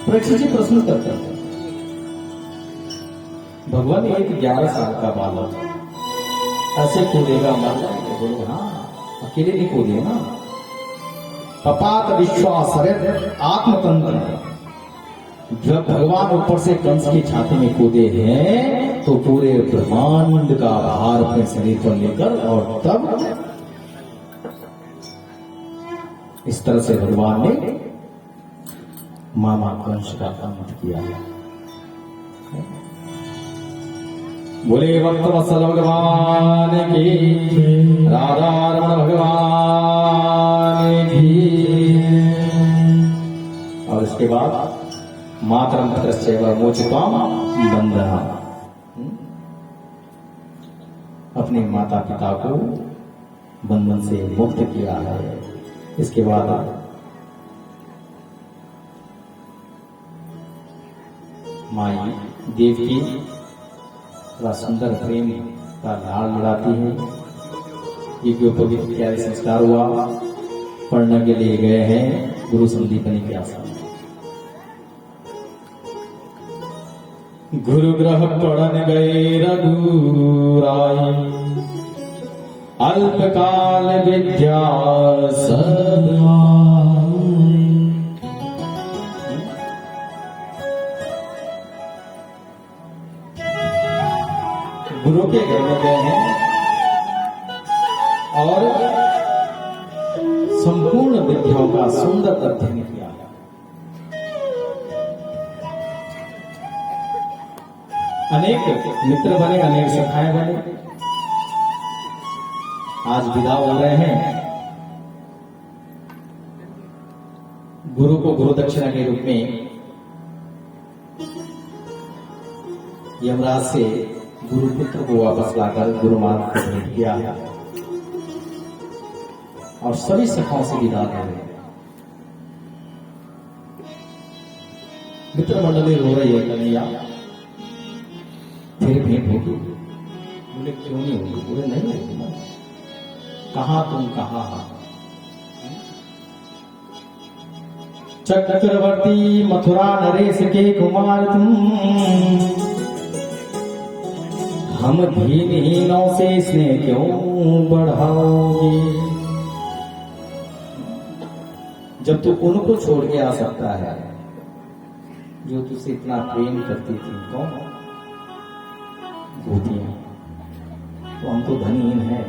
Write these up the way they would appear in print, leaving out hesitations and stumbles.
परीक्षित जी प्रश्न करते हैं, भगवान एक 11 साल का बालक ऐसे कूदेगा मर जाएगा? बोले हाँ, अकेले नहीं कूदे ना। पपात विश्वास आत्मतंत्र, जब भगवान ऊपर से कंस की छाती में कूदे हैं तो पूरे ब्रह्मांड का भार अपने शरीर पर लेकर, और तब इस तरह से भगवान ने मामा कंस का अंत किया। बोले भक्त वत्सल भगवान की, राधा रमण भगवान की। और इसके बाद मातरम पुत्रस्यैव मोचिताम बंधना, अपने माता पिता को बंधन से मुक्त किया है। इसके बाद माई देवकी बड़ा सुंदर प्रेम का लाड़ लड़ाती है। ये जो पवित्र प्यारे संस्कार हुआ, पढ़ने के लिए गए हैं गुरु संदीपनी के आश्रम। गुरु ग्रह पढ़न गए रघुराई, अल्पकाल विद्या सब आई। गुरु के घर में गए हैं और संपूर्ण विद्याओं का सुंदर अध्ययन किया। अनेक मित्र बने, अनेक सखाए बने। आज विदा हो रहे हैं। गुरु को गुरु दक्षिणा के रूप में यमराज से गुरु पुत्र को वापस लाकर गुरु मार्ग को भेंट किया है और सभी सखाओं से विदा कर रहे हैं। मित्र मंडली रो रही है, कन्हैया फिर भेंट होगी? बोले क्यों नहीं होगी? बोले नहीं होगी ना। कहा तुम कहा? चक्रवर्ती मथुरा नरेश के कुमार तुम, हम दीनहीनों से स्नेह क्यों बढ़ाओगे? जब तू उनको छोड़ के आ सकता है जो तुझसे इतना प्रेम करती थी, कौन? गोपियां। तो हम तो धनीहीन हैं,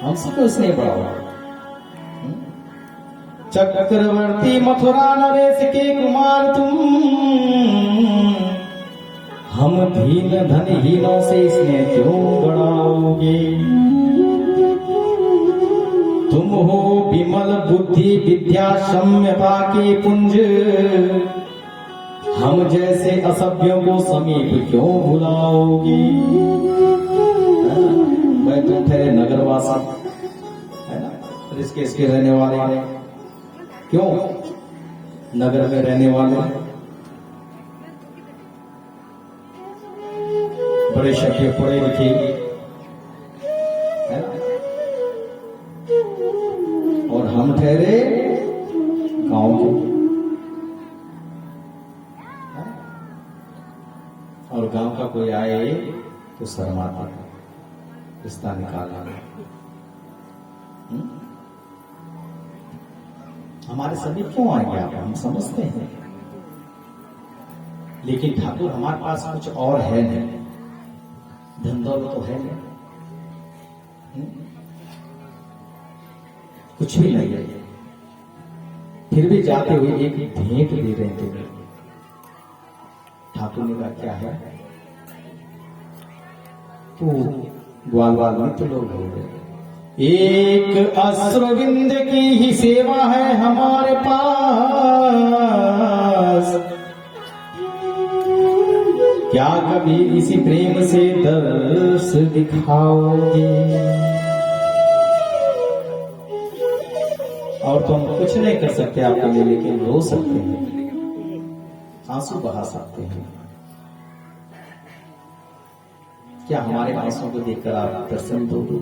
हमसे तो स्नेह बढ़ाओ। चक्रवर्ती मथुरा नरेश के कुमार तुम, हम दीन धनहीनों से स्नेह क्यों बढ़ाओगे? तुम हो विमल बुद्धि विद्या सम्यता के पुंज, हम जैसे असभ्यों को समीप क्यों बुलाओगे? मैं तुम ठहरे नगरवासी है ना, ऋषिकेश के रहने वाले, क्यों नगर में रहने वाले बड़े शक्य पढ़े लिखे है ना, और हम ठहरे गांव के, और गांव का कोई आए तो शर्माता है, रिश्ता निकालना। हमारे सभी क्यों आएंगे आप, हम समझते हैं, लेकिन ठाकुर हमारे पास कुछ और है नहीं, धन दौलत तो है नहीं, कुछ भी नहीं है, फिर भी जाते हुए एक भेंट दे रहे थे। ठाकुर ने कहा क्या है? तो ग्वाल बाल मित्र लोग हो गए, एक अश्रुविंद की ही सेवा है हमारे पास, क्या कभी इसी प्रेम से दर्श दिखाओगे? और तो हम कुछ नहीं कर सकते आपके लिए, लेकिन रो सकते हैं, आंसू बहा सकते हैं। क्या हमारे आंसुओं को देखकर आप प्रसन्न होगे?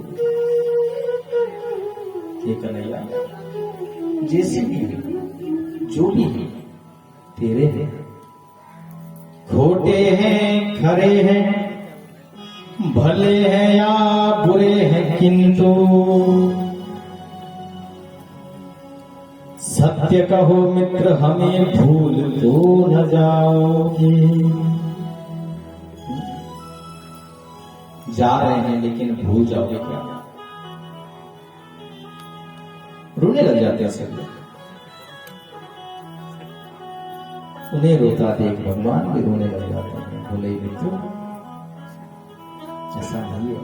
ये कन्हैया जैसे भी जो भी है तेरे हैं, खोटे हैं खरे हैं, भले हैं या बुरे हैं, किंतु सत्य कहो मित्र हमें भूल तो न जाओगे। जा रहे हैं लेकिन भूल जाओगे क्या? रोने लग जाते हैं सब लोग। उन्हें रोता देख भगवान भी रोने लग जाते हैं। बोले मित्र ऐसा नहीं है।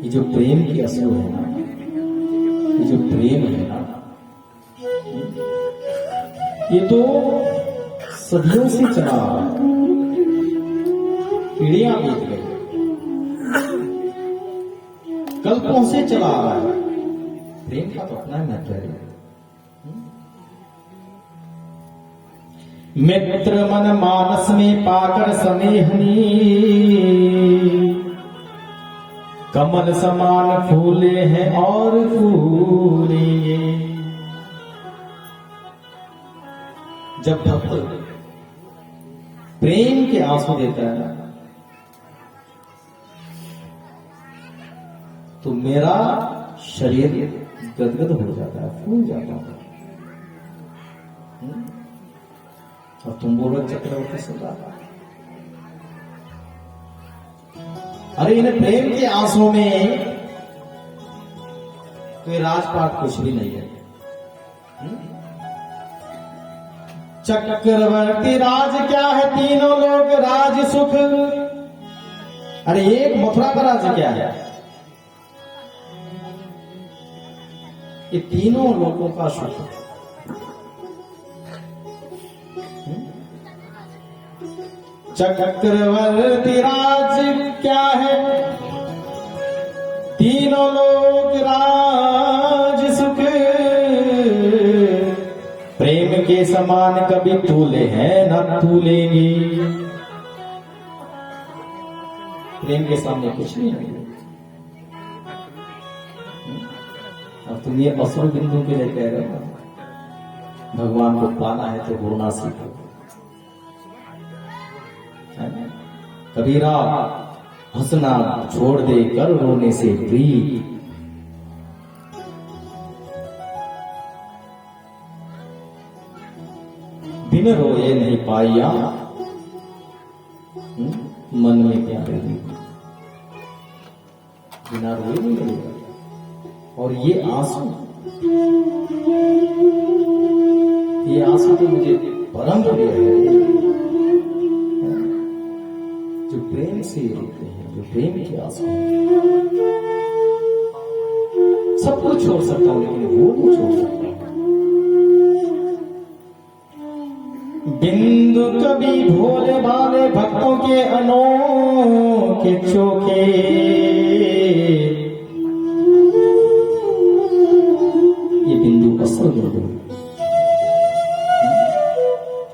ये जो प्रेम की असर है ना, ये जो प्रेम है ना, ये तो सदियों से चला आ रहा है। पीढ़ियां बीत गई, कल्पों से चला आ रहा है। प्रेम का तो अपना महत्व है। मित्र मन मानस में पाकर सनेहनी, कमल समान फूले हैं और फूलेंगे। जब भक्त प्रेम के आंसू देता है ना, तो मेरा शरीर गदगद हो जाता है, फूल जाता है। और तुम बोलो चक्रवर्ती सरदार, अरे इन प्रेम के आंसू में कोई राजपाट कुछ भी नहीं है। चक्रवर्ती राज क्या है? तीनों लोग राज सुख। अरे एक मथुरा का राज क्या है? ये तीनों लोगों का सुख। चक्रवर्ती राज क्या है? तीनों लोग राज सुख। प्रेम के समान कभी तूले हैं न तूलेंगे। प्रेम के सामने कुछ नहीं है। अब तुम ये असुर बिंदु के लिए कह रहे हो, भगवान को पाना है तो रोना सीखो। कबीरा हंसना छोड़ दे कर रोने से प्रीत। बिन रोए नहीं पाया मन में क्या रही। बिना रोए नहीं मिलेगा। और ये आंसू तो मुझे परम प्रिय है। जो प्रेम से रोते हैं, जो प्रेम के आंसू, सब कुछ छोड़ सकता हूं लेकिन वो नहीं छोड़ सकता। बिंदु कभी भोले भाले भक्तों के अनोखे चोखे। ये बिंदु असल बिंदु।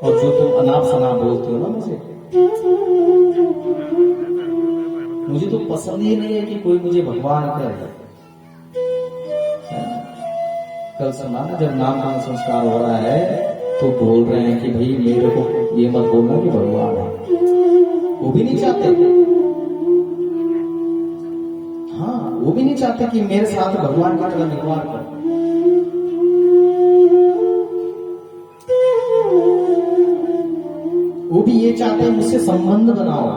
और जो तुम अनाप शनाप बोलते हो ना मुझे तो पसंद ही नहीं है कि कोई मुझे भगवान कहे। कल सुना ना, जब नाम का संस्कार हो रहा है तो बोल रहे हैं कि भाई मेरे को ये मत बोलना कि भगवान है। वो भी नहीं चाहते। हाँ, वो भी नहीं चाहते कि मेरे साथ भगवान का तरह व्यवहार करो। वो भी ये चाहते हैं मुझसे संबंध बनाओ,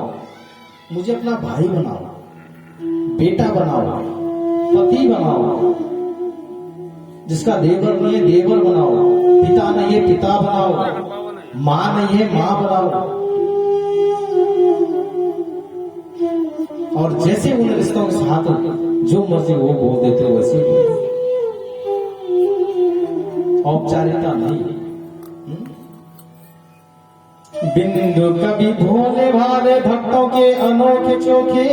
मुझे अपना भाई बनाओ, बेटा बनाओ, पति बनाओ। जिसका देवर नहीं है देवर बनाओ, पिता नहीं है पिता बनाओ, मां नहीं है मां बनाओ। और जैसे उन रिश्तों के साथ जो मर्जी वो बोल देते हो वैसे औपचारिकता नहीं। बिंदु कभी भोले भाले भक्तों के अनोखे चोखे।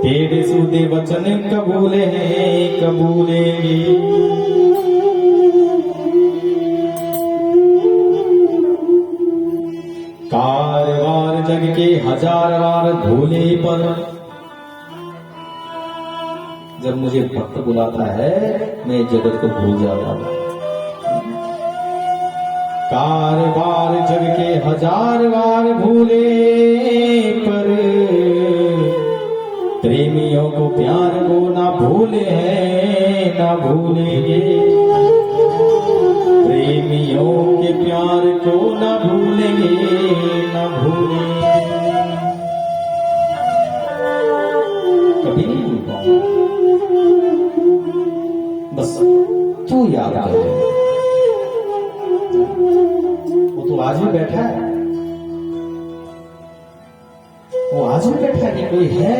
तेरे सूदे वचन कबूले हैं कबूलेंगे। कारवार जग के हजार बार भूले पर। जब मुझे भक्त बुलाता है मैं जगत को भूल जाता हूं। कार बार जग के 1000 बार भूले, पर प्रेमियों को प्यार को ना भूले हैं ना भूलेंगे, प्रेमियों के प्यार को ना भूलेंगे ना भूलेंगे, कभी नहीं भूल पाऊंगा। बस तू याद कर ले। वो तो आज भी बैठा है, वो आज भी बैठा है कि कोई है,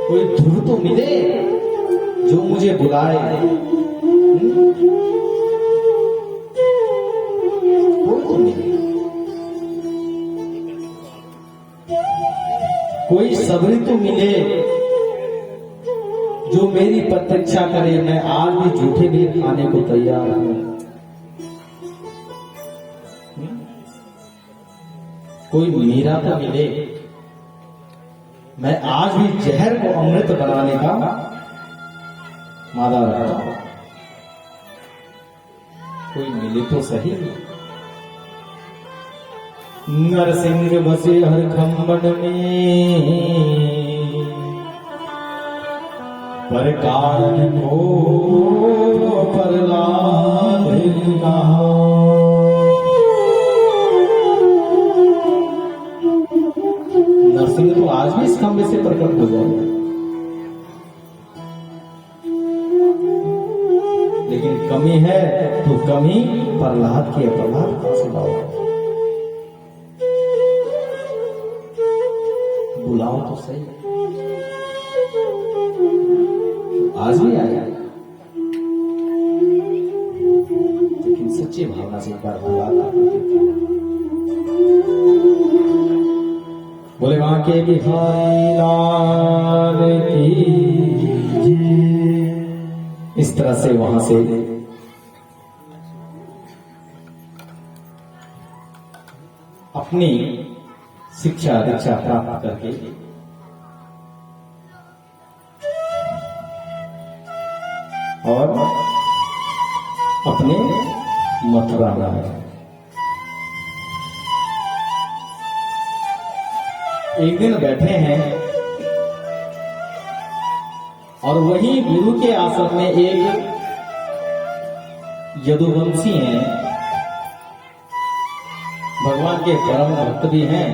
कोई ध्रुव तो मिले जो मुझे बुलाए। कोई तो मिले, कोई सबरी तो मिले जो मेरी प्रतीक्षा करे। मैं आज भी झूठे भी खाने को तैयार हूं। कोई मीरा तो मिले, मैं आज भी जहर को अमृत बनाने का मादा रखता हूं। कोई मिले तो सही। नरसिंह बसे हर खंबन में, पर कारण को प्रहलाद कहा। नरसिंह तो आज भी इस खंबे से प्रकट हो जाएगा, लेकिन कमी है तो कमी प्रहलाद की है। प्रहलाद कहां से लाओ? बुलाओ तो सही, आज भी आया, लेकिन सच्ची भावना से एक बार बुला ला। बोले वहां के बिहारी लाल की। इस तरह से वहां से अपनी शिक्षा दीक्षा प्राप्त करके और अपने मथुरा में एक दिन बैठे हैं और वही गुरु के आश्रम में एक यदुवंशी हैं, भगवान के परम भक्त भी हैं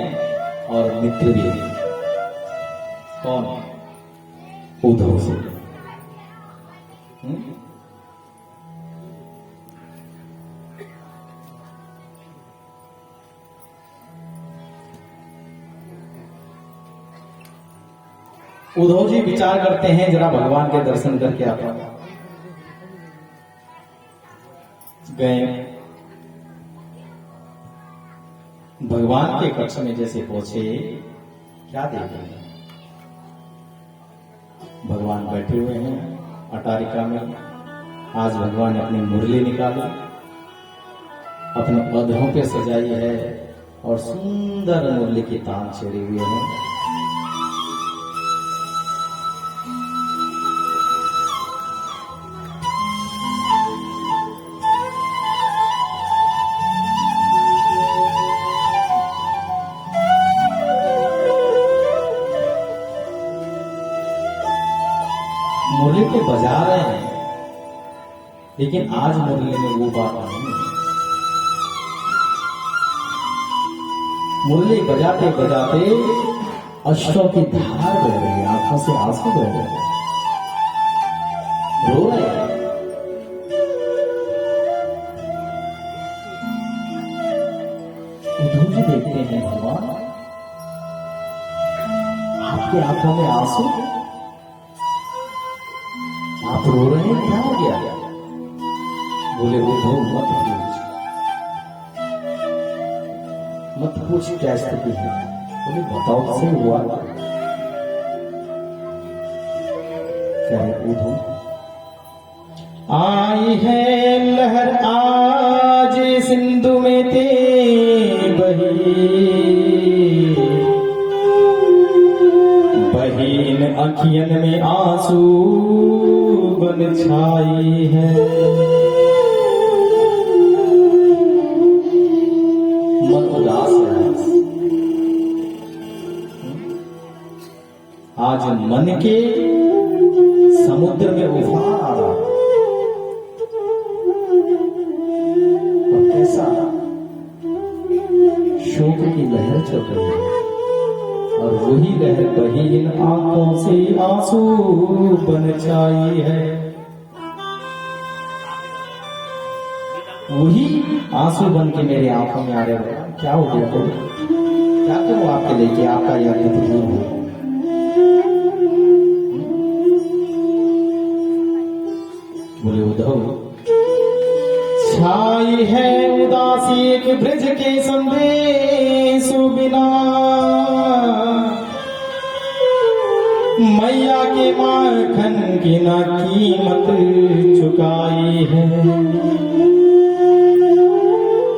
और मित्र भी हैं। कौन? उद्धव से। उद्धव जी विचार करते हैं जरा भगवान के दर्शन करके आता हूं। गए, भगवान के कक्ष में जैसे पहुंचे, क्या देखे? भगवान बैठे हुए हैं अटारिका में। आज भगवान ने अपनी मुरली निकाली, अपने अधरों पे सजाई है और सुंदर मुरली की तान छेड़े हुए हैं। मुरली तो बजा रहे हैं, लेकिन आज मुरली में वो बात नहीं है। मुरली बजाते बजाते अश्रों की धार बह रही है, आंखों से आंसू बह रहे हैं, रो रहे हैं। उद्धव जी देखते हैं, भगवान आपकी आंखों में आंसू, आप रो रहे हैं, क्या हो गया? बोले उद्धव मत पूछ क्या स्थिति है। बोले बताओ से हुआ क्या है? उद्धव आई है लहर आज सिंधु में ते बही, बहीन अखियन में आंसू बन छाई है। आज मन के समुद्र में उफान आ रहा है। और कैसा शोक की लहर चल रही है, और वही लहर बही इन आंखों से आंसू बन छाई है। वही आंसू बन के मेरी आंखों में आ रहे हैं। क्या हो गया? तो क्या करूं आपके लिए कि आपका यह दुख दूर हो? बोले उद्धव, छाई है उदासी एक ब्रज के संदेश बिना, मैया के माखन की ना कीमत चुकाई है।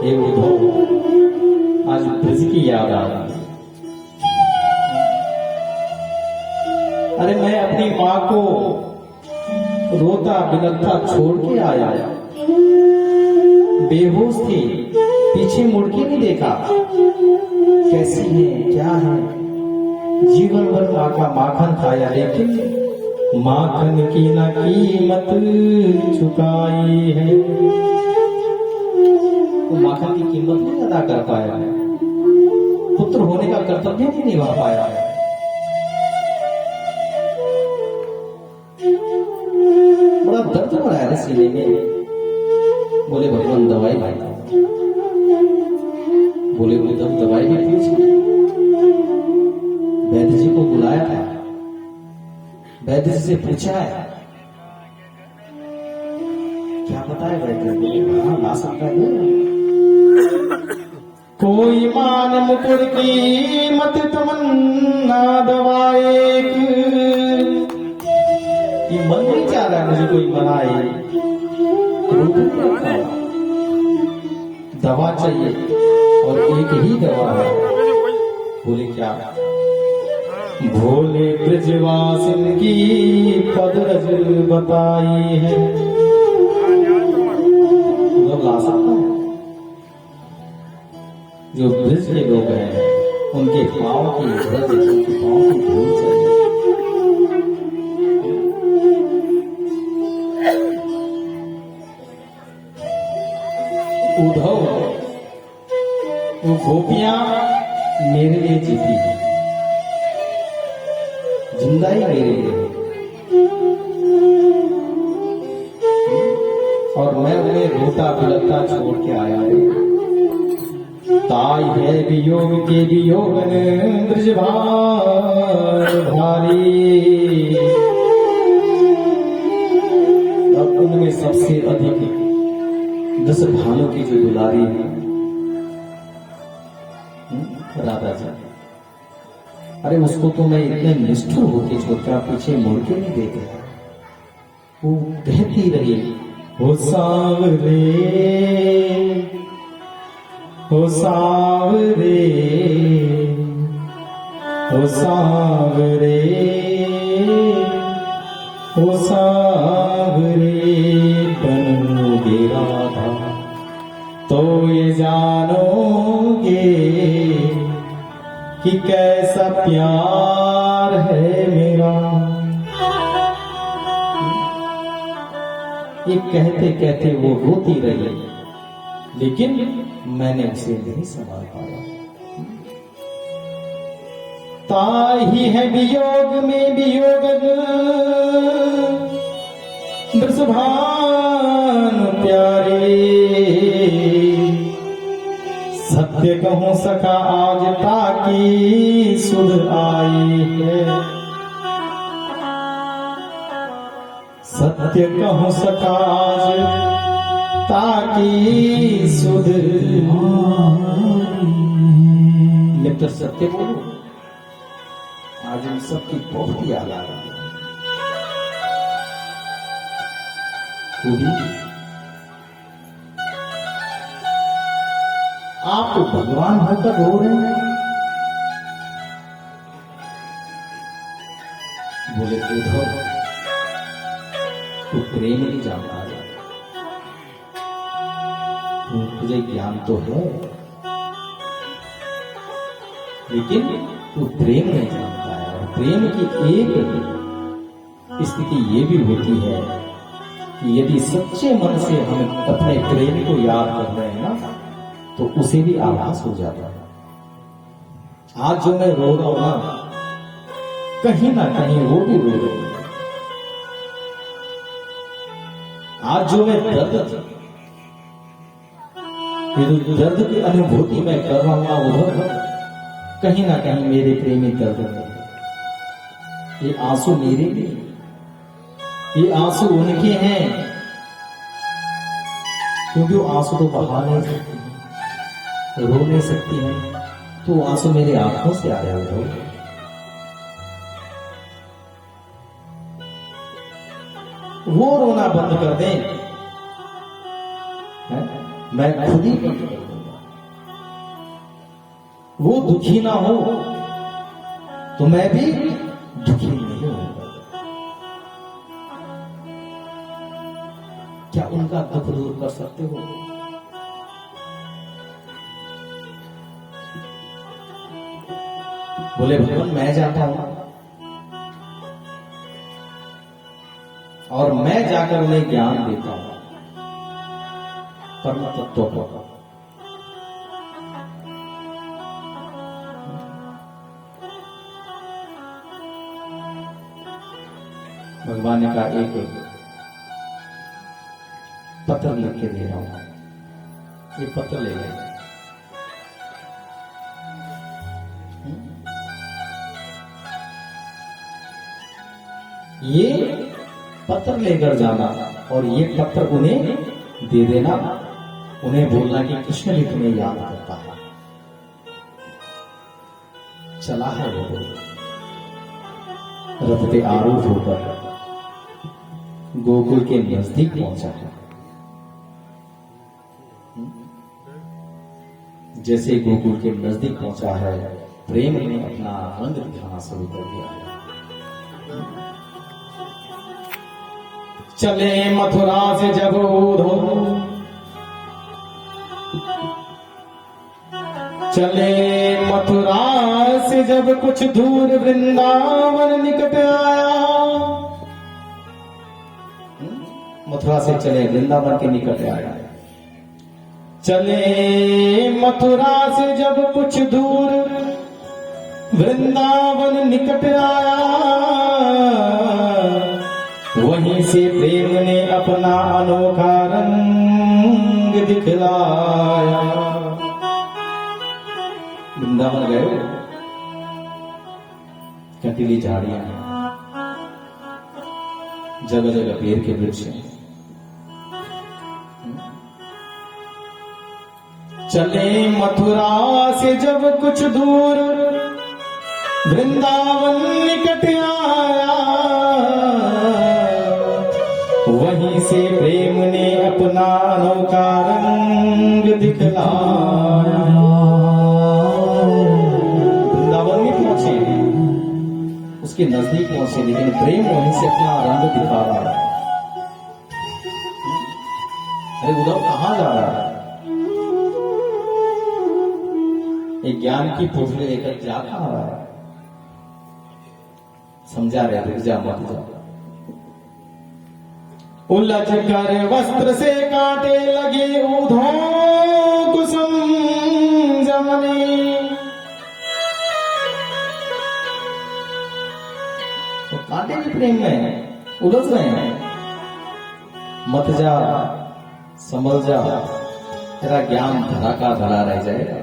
हे उद्धव, आज ब्रज की याद आ रही है। अरे मैं अपनी माँ को रोता बिलखता छोड़ के आया, बेहोश थी, पीछे मुड़ के नहीं देखा कैसी है क्या है। जीवन भर माँ का माखन खाया, लेकिन माखन की ना कीमत चुकाई है। तो माखन की कीमत नहीं अदा कर पाया है, पुत्र होने का कर्तव्य नहीं निभा पाया है। बड़ा दर्द हो रहा है सीने में। बोले भगवान दवाई भाई, बोले उद्धव दवाई भी पूछी। वैद्य जी को बुलाया था, वैद्य जी से पूछा है क्या बताए वैद्य जी? हाँ ला सकता है। कोई मान मुकुर की मत तमन्ना दवाए, ये मन नहीं चाह रहा है मुझे कोई बनाए, दवा चाहिए और एक ही दवा है। बोले क्या? भोले ब्रजवासिन की पदरज बताई है। मतलब ला सकता है? जो ब्रज के लोग हैं उनके पांव की ब्रज, उनके पांव की धूल चाहिए। उद्धव, वो गोपियां मेरे लिए जीती है, जिंदा ही मेरे लिए, और मैं उन्हें रोता बिलखता छोड़ के आया हूं। ताई है वियोग के वियोगन ब्रजभार भारी, और उनमें सबसे अधिक 10 भानों की जो दुलारी है राधा जी, अरे उसको तो मैं इतने निष्ठुर होके छोड़कर पीछे मुड़ के नहीं देखे। वो कहती रही, हो सांवरे, हो सांवरे, हो सांवरे, हो सांवरे, बनोगे राधा तो ये जानोगे कि कैसा प्यार है मेरा। ये कहते कहते वो रोती रही, लेकिन मैंने उसे नहीं संभाल पाया। ताही है वियोग में वियोगन ब्रजभानु प्यारे, सत्य कहूं सखा आज ताकी सुध आई है। सत्य कहूं सखा आज ताकी सुध मित्र सत्य बोलो, आज इन सबकी बहुत याद आ रही है। आप तो भगवान होकर रो रहे हैं। बोले उद्धव, तू प्रेम नहीं जानता, तुझे ज्ञान तो है, लेकिन तू प्रेम नहीं जानता है। और प्रेम की एक स्थिति ये भी होती है कि यदि सच्चे मन से हम अपने प्रेमी को याद कर रहे हैं ना, तो उसे भी आभास हो जाता है। आज जो मैं रो रहा हूं ना, कहीं ना कहीं वो भी रो रही है। आज जो मैं दर्द की अनुभूति मैं कर रहा हूं ना, उधर कहीं ना कहीं मेरे प्रेमी दर्द में। ये आंसू मेरे लिए, ये आंसू उनके हैं, क्योंकि वो आंसू तो बहा नहीं सकती, रो नहीं सकती है, तो आंसू मेरे आंखों से आ रहे हो। वो रोना बंद कर दें, मैं खुद ही बंद कर दूंगा। वो दुखी ना हो तो मैं भी दुखी नहीं होऊंगा। क्या उनका दुख दूर कर सकते हो? बोले भगवान मैं जाता हूं और मैं जाकर उन्हें ज्ञान देता हूं परम तत्व को। भगवान ने कहा एक पत्र लिख के दे रहा हूं, ये पत्र ले गए। ये पत्र लेकर जाना और ये पत्र उन्हें दे देना, उन्हें बोलना कि कृष्ण भी तुम्हें याद करता है। चला है वो रथ पे आरूढ़ होकर गोकुल के नजदीक पहुंचा है। जैसे गोकुल के नजदीक पहुंचा है, प्रेम ने अपना रंग दिखाना शुरू कर दिया है। चले मथुरा से जब उधो, चले मथुरा से जब कुछ दूर वृंदावन निकट आया। मथुरा से चले वृंदावन के निकट आया। चले मथुरा से जब कुछ दूर वृंदावन निकट आया, वहीं से प्रेम ने अपना अनोखा रंग दिखलाया। वृंदावन गए, कंटीली झाड़ियां हैं, जगह जगह पेड़ के वृक्ष हैं। चले मथुरा से जब कुछ दूर वृंदावन निकट आया, वहीं से प्रेम ने अपना अनोखा रंग दिखलाया। वृंदावन में पहुंचे, उसके नजदीक पहुंचे, लेकिन प्रेम वहीं से अपना रंग दिखा रहा है। अरे उद्धव कहां जा रहा है? एक ज्ञान की पोथली लेकर जा कहां रहा है? समझा रहे, रुक जा मत जा। उलझ कर वस्त्र से कांटे लगे ऊधों कुसुम जमने, तो कांटे भी प्रेम में उलझ रहे हैं। मत जा, समझ जा, तेरा ज्ञान धरा का धरा रह जाएगा,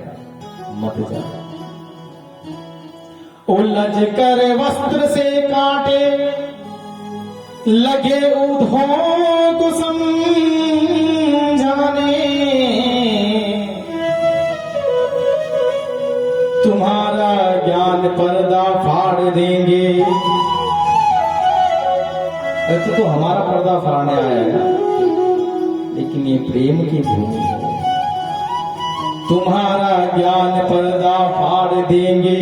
मत जा। उलझ कर वस्त्र से कांटे लगे ऊधों कुसुम जाने, तुम्हारा ज्ञान पर्दा फाड़ देंगे। ऐसे तो हमारा पर्दा फाड़ने आया है, लेकिन ये प्रेम की भूमि है। तुम्हारा ज्ञान पर्दा फाड़ देंगे,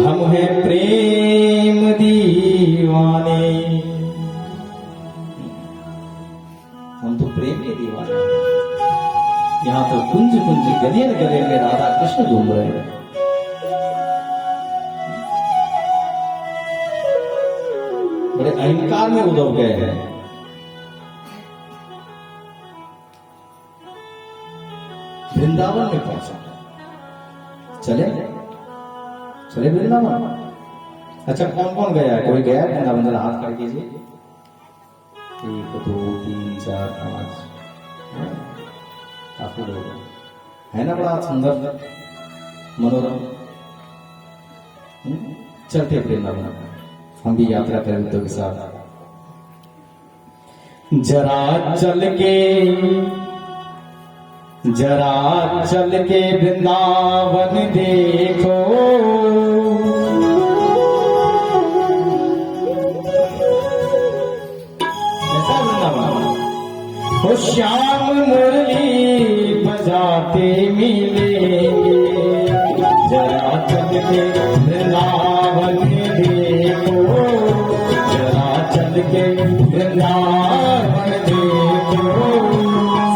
हम हैं प्रेम दीवाने। हम तो प्रेम के दीवाने हैं। यहाँ तो कुंज कुंज गलियन गले में राधा कृष्ण घूम रहे हैं। अहंकार में उदब गए हैं। वृंदावन में पहुंचा, चले वृंदावन। अच्छा, कौन कौन गया है? कोई गया है वृंदावन? जरा हाथ खड़े कीजिए। 1 2 3 4 5, काफी लोग है ना। बड़ा सुंदर मनोरम। चलते वृंदावन, हम भी यात्रा करें तो के साथ। जरा चल के वृंदावन देखो, ऐसा वृंदावन हो। श्याम मुरली बजाते मिलेंगे। जरा चल के वृंदावन देखो, जरा चल के वृंदावन देखो।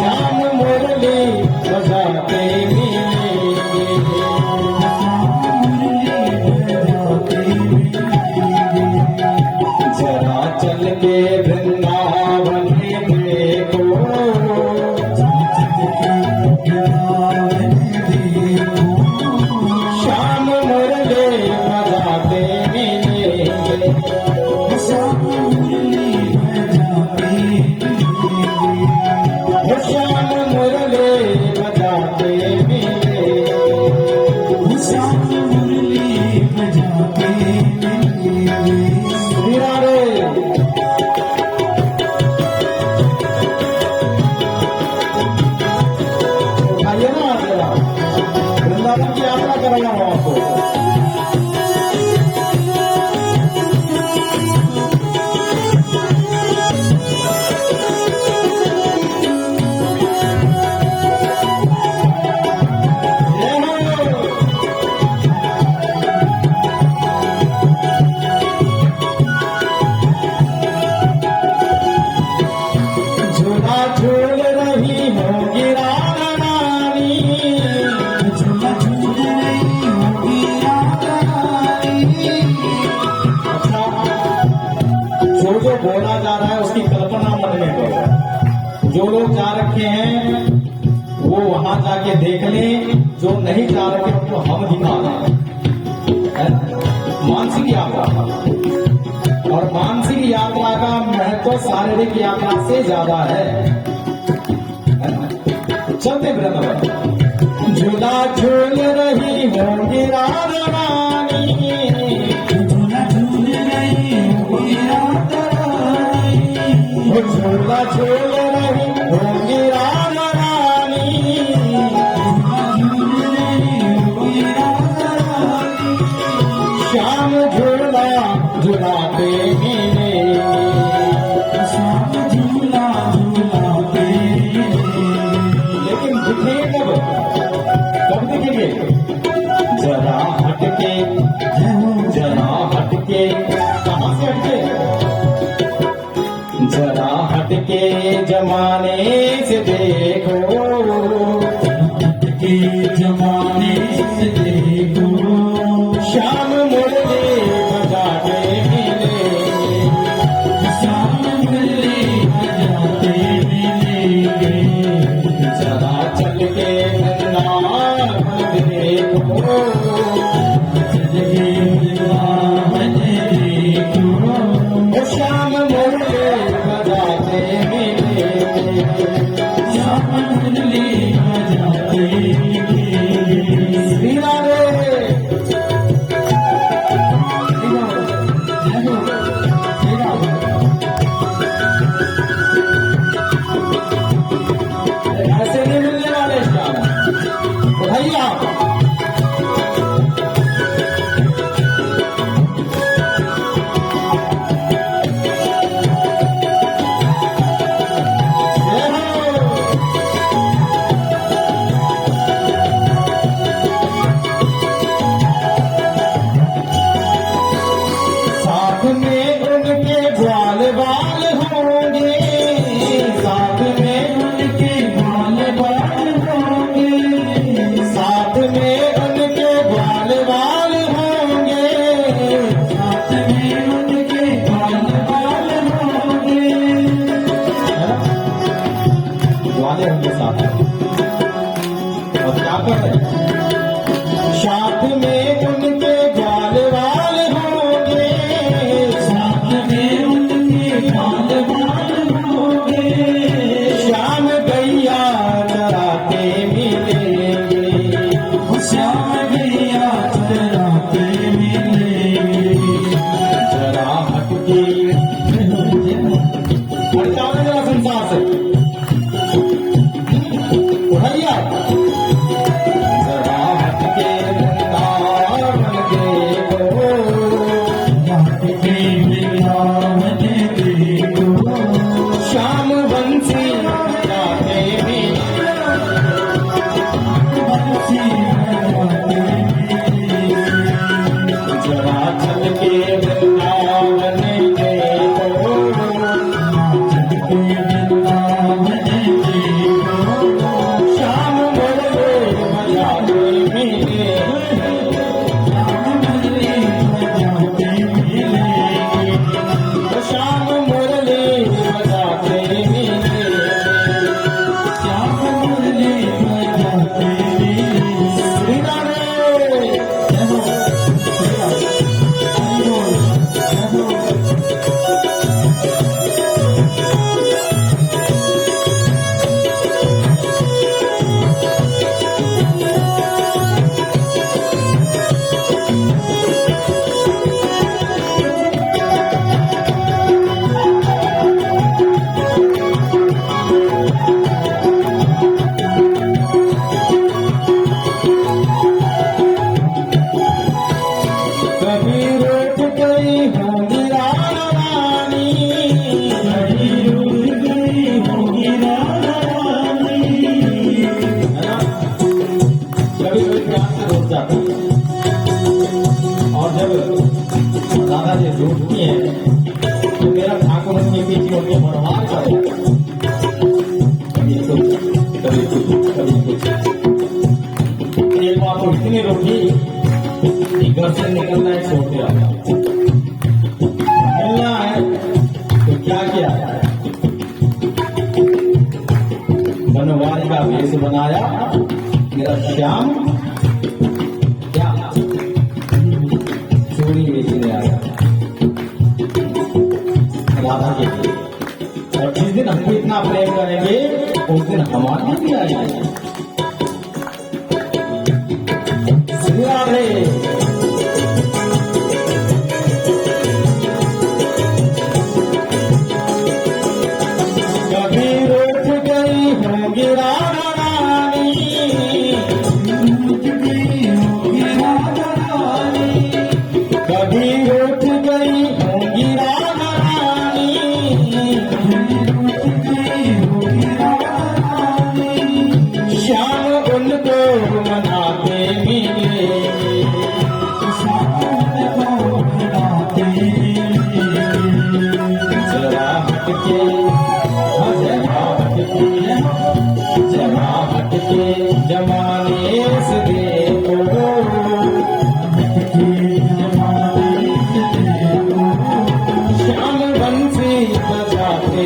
श्याम मुरली बजाते मिलेंगे। जरा चल के वृंदावन देखो, श्याम मुरली बजाते मिलेंगे। श्याम मुरली बजाते मिलेंगे। श्याम मुरली बजाते मिलेंगे। आइए ना, वृंदावन की यात्रा कराया हूं आपको। झूला झूल रही होगी राधा रानी, झूला झूल रही होगी राधा रानी। अच्छा, जो बोला जा रहा है उसकी कल्पना मन में करो। जो लोग जा रखे हैं वो वहां जाके देख लें, जो नहीं जा रखे उनको हम दिखा रहे हैं। मानसिक यात्रा, और मानसिक यात्रा का महत्व शारीरिक यात्रा से ज्यादा है। चलते वृंदावन। झूला झूल रही होगी राधा रानी, झूला झूल रही होगी राधा रानी। झूला झूल रही होगी राधा रानी, झूला झूल रही होगी राधा रानी। श्याम झूला झूलाते मिलेंगे। श्याम झूला झूलाते मिलेंगे। लेकिन दिखेंगे कब दिखेंगे? जरा हटके, जरा हटके। कहां से हटके? जरा हटके जमाने से देखो, हटके जमाने से देखो। श्याम मुरली बजाते मिलेंगे। श्याम मुरली बजाते मिलेंगे। जरा चल के वृंदावन देखो, चल के वृंदावन देखो। श्याम मुरली बजाते मिलेंगे। श्याम मुरली बजाते मिलेंगे। जाते होंगे साथ में। और क्या कर रहे हैं? साथ में उनके ग्वाल वाल होंगे, साथ में उनके ग्वाल वाल होंगे, श्याम गैया चराते मिलेंगे, श्याम गैया चराते मिलेंगे। जरा हटके हटाओ जरा संसार से, उठाइए जरा हटके वृंदावन देखो, हटके वृंदावन देखो, श्याम बंसी बजाते जरा चल के वृंदावन देखो, श्याम मुरली बजाते मिले, श्याम मुरली बजाते मिले, श्याम मुरली बजाते मिले। श्री राधे जय हो, श्री राधे जय हो, जय हो। कभी रोक गई होंगी रानी, कभी रोक गई होंगी रानी, है ना? कभी कभी प्यार से रोक जाती है, और जब दादा जी रोकती है तो मेरा ठाकुर उनके पीछे उनके मरवार करे, कभी कुछ कभी कुछ कभी कुछ। एक बार तो इतनी रोकी कि घर से निकलना है छोड़ दिया, मिलना है तो क्या किया, बनवारी का वेश बनाया, मेरा श्याम क्या चोरी बेचने आया राधा के लिए। और जिस दिन हमको इतना प्रेम करेंगे उस दिन हमारे भी आएंगे। श्री राधे कभी रोक गई होंगी रानी, कभी रोक गई होंगी रानी, श्याम उनको मनाते मिले, जरा हटके जरा हटके जमाने से देखो, श्याम बंसी बजाते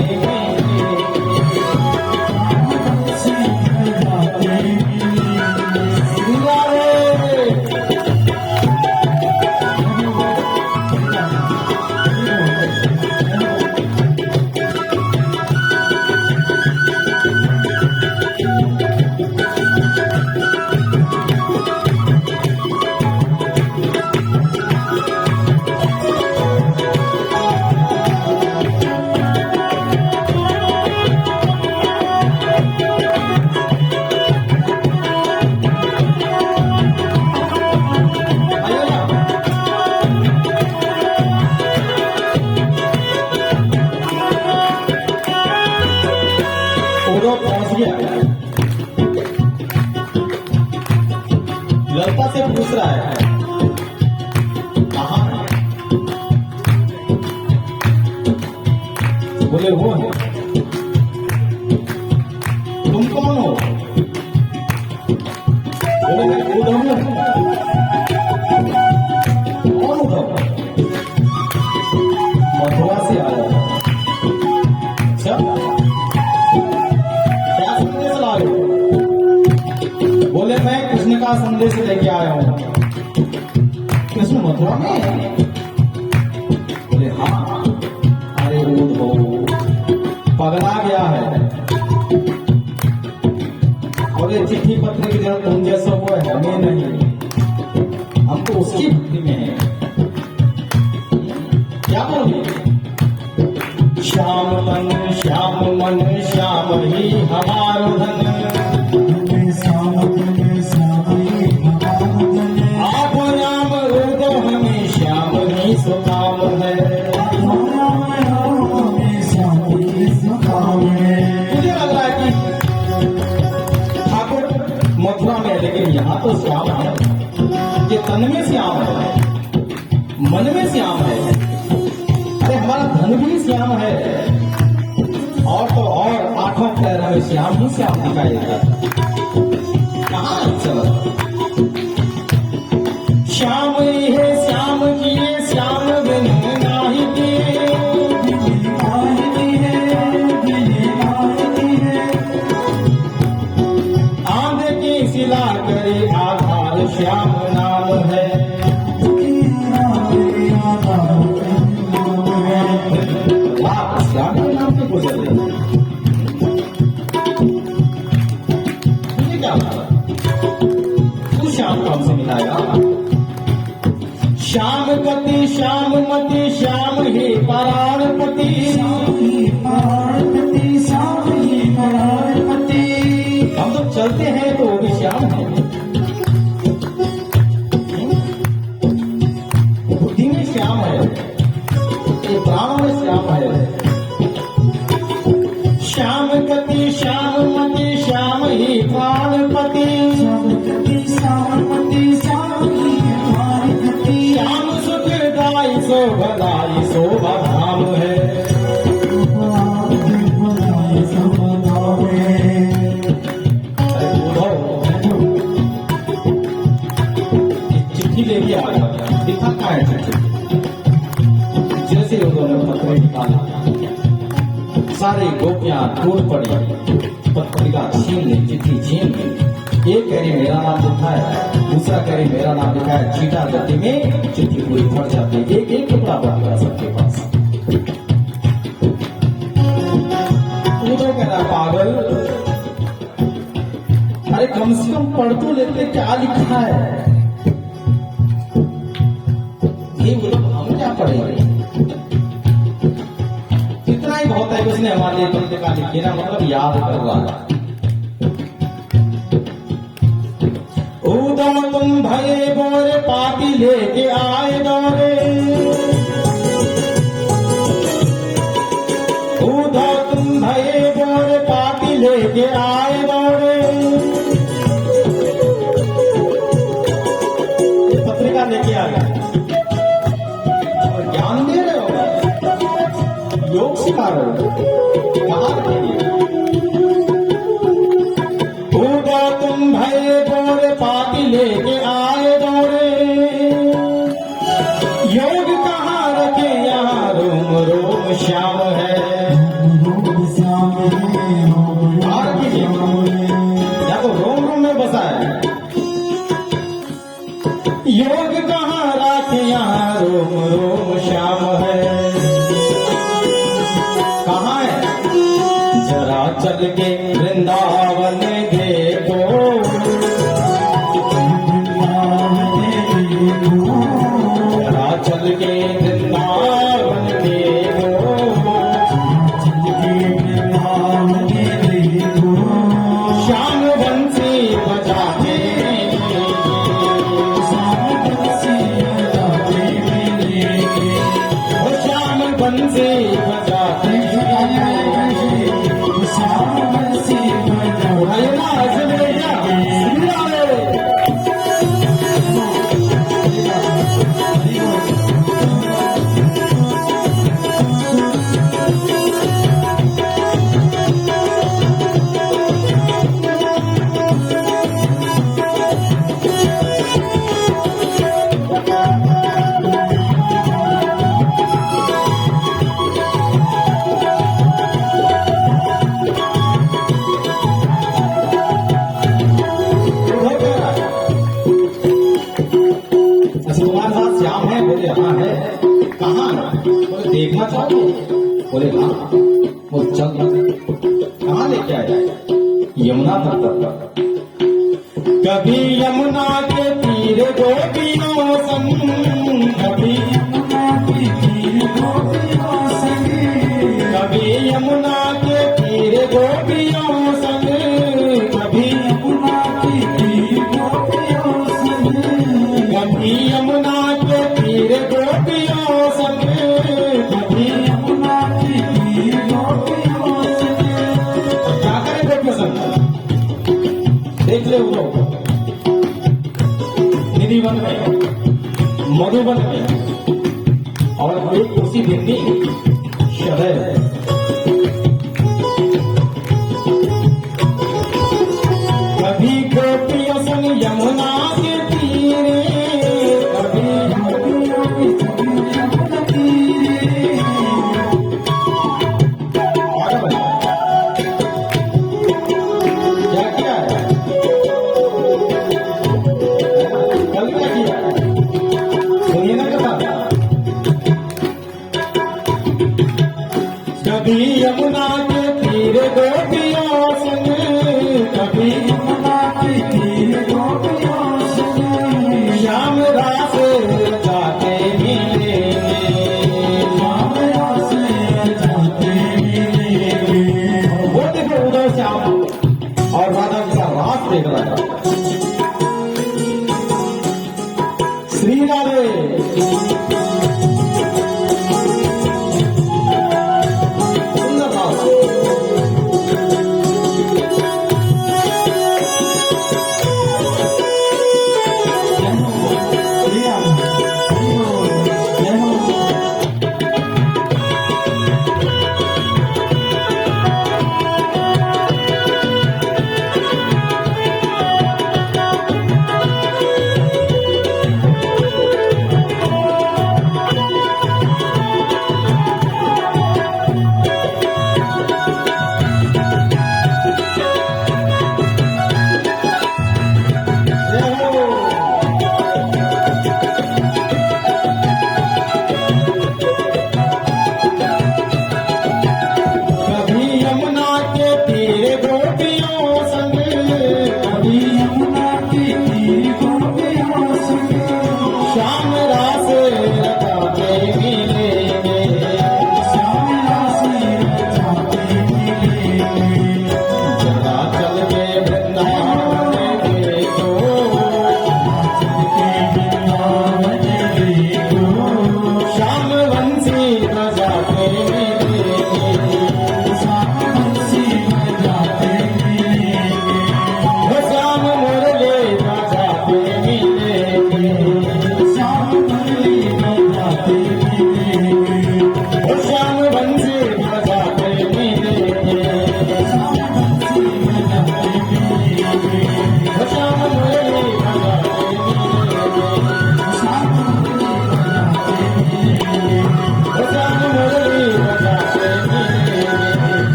पहुंच गया। लड़का से पूछ रहा है कहाँ है? बोले वो है। तुम कौन हो? बोले मैं खुद हूँ। कौन हो? मथुरा से आया। अच्छा क्या सुनने का संदेश लेके आया हूं। कृष्ण मथुरा में? बोले हाँ। अरे उद्धव पगला गया है। बोले चिट्ठी पत्र की जरूरत तुम जैसा वो है, हमें नहीं, हम तो उसकी भक्ति में है। क्या बोले? श्याम तन श्याम मन श्याम ही हमारो धन, आप नाम उद्धव हमें श्याम ही सुकाम है। मुझे लग रहा है कि ठाकुर मथुरा में है, लेकिन यहाँ तो श्याम है। ये तन में श्याम है, मन में श्याम है। अरे हमारा धन भी श्याम है, और तो और आठों पैर हमें श्याम ही श्याम दिखाई देता है। कहाँ चलो श्याम है श्याम जी श्याम बिन नाही दिए, आंध की सिला करे आधार श्याम नाम है। श्याम के नाम पे गुजर रहे मुझे क्या लगा तू श्याम को हमसे मिलाएगा। श्याम गति श्याम मति श्याम ही पराणपति, हम तो चलते हैं तो वो भी श्याम है। बुद्धि में श्याम है, ये प्राण में श्याम है। श्याम गति श्याम मति श्याम ही प्राणपति, श्याम सुखदाई शोभदाई शोभा धाम है। चिट्ठी लेके आ गया, दिखा क्या है चिट्ठी। जैसे उन्होंने पत्र निकाला, सारी गोपियां टूट पड़ी, पत्रिका छीन ली, चिट्ठी छीन ली। एक कह रही मेरा नाम लिखा है, दूसरा कह रही मेरा नाम लिखा है। चीटा गति में चिट्ठी पूरी फट जाती है, एक एक टुकड़ा बच गया सबके पास। उधर कह रहा पागल, अरे कम से कम पढ़ तो लेते क्या लिखा है। ये बोलो हम क्या पढ़ेंगे, इतना ही बहुत है कि उसने हमारे लिए पत्रिका लिखी ना, मतलब याद कर रहा है। उद्धव तुम भये बोरे पाती लेके आए दौरे, उद्धव तुम भये बोरे पाती लेके आए दौरे। पत्रिका लेके आ गए और ज्ञान दे रहे हो, योग सिखा रहे हो, कहाँ रखेंगे। उद्धव तुम भये बोरे पाती लेके आए दौरे, योग कहाँ रखे यहाँ रोम रोम श्याम है। या तो रोम रोम में बसा है, योग कहाँ रखे यहाँ रोम रोम श्याम है। कहाँ है? जरा चल के वृंदावन देखो, जरा चल के वृंदावन देखो, श्याम बंसी बजाते श्याम बंसी बजाते बोले हाँ, वो चल कहाँ लेके आया? यमुना तक। कभी यमुना के तीर गोपियों संग, कभी यमुना के तीर गोपियों संग, कभी यमुना के तीर गोपियों संग, कभी यमुना के तीर गोपियों संग, कभी यमुना के तीर गोपियों संग, कभी यमुना के तीर गोपियों संग। क्या करें गोपियों संग? देख ले वो निधिवन में, मधुबन में, और एक कुर्सी देखनी शहर। कभी गोपियों संग यमुना के तीरे, कभी गोपियों के संग यमुना तीरे। क्या किया है? कल क्या किया? सुनिए ना कथा। कभी यमुना के तीर गोपियों संग, कभी यमुना के तीर गोपियों संग, श्याम रास जाते मिलेंगे, श्याम रास जाते मिलेंगे। वो देखो उधर श्याम और राधा के साथ रास देख रहा है। श्री राधे। सुंदर भाव।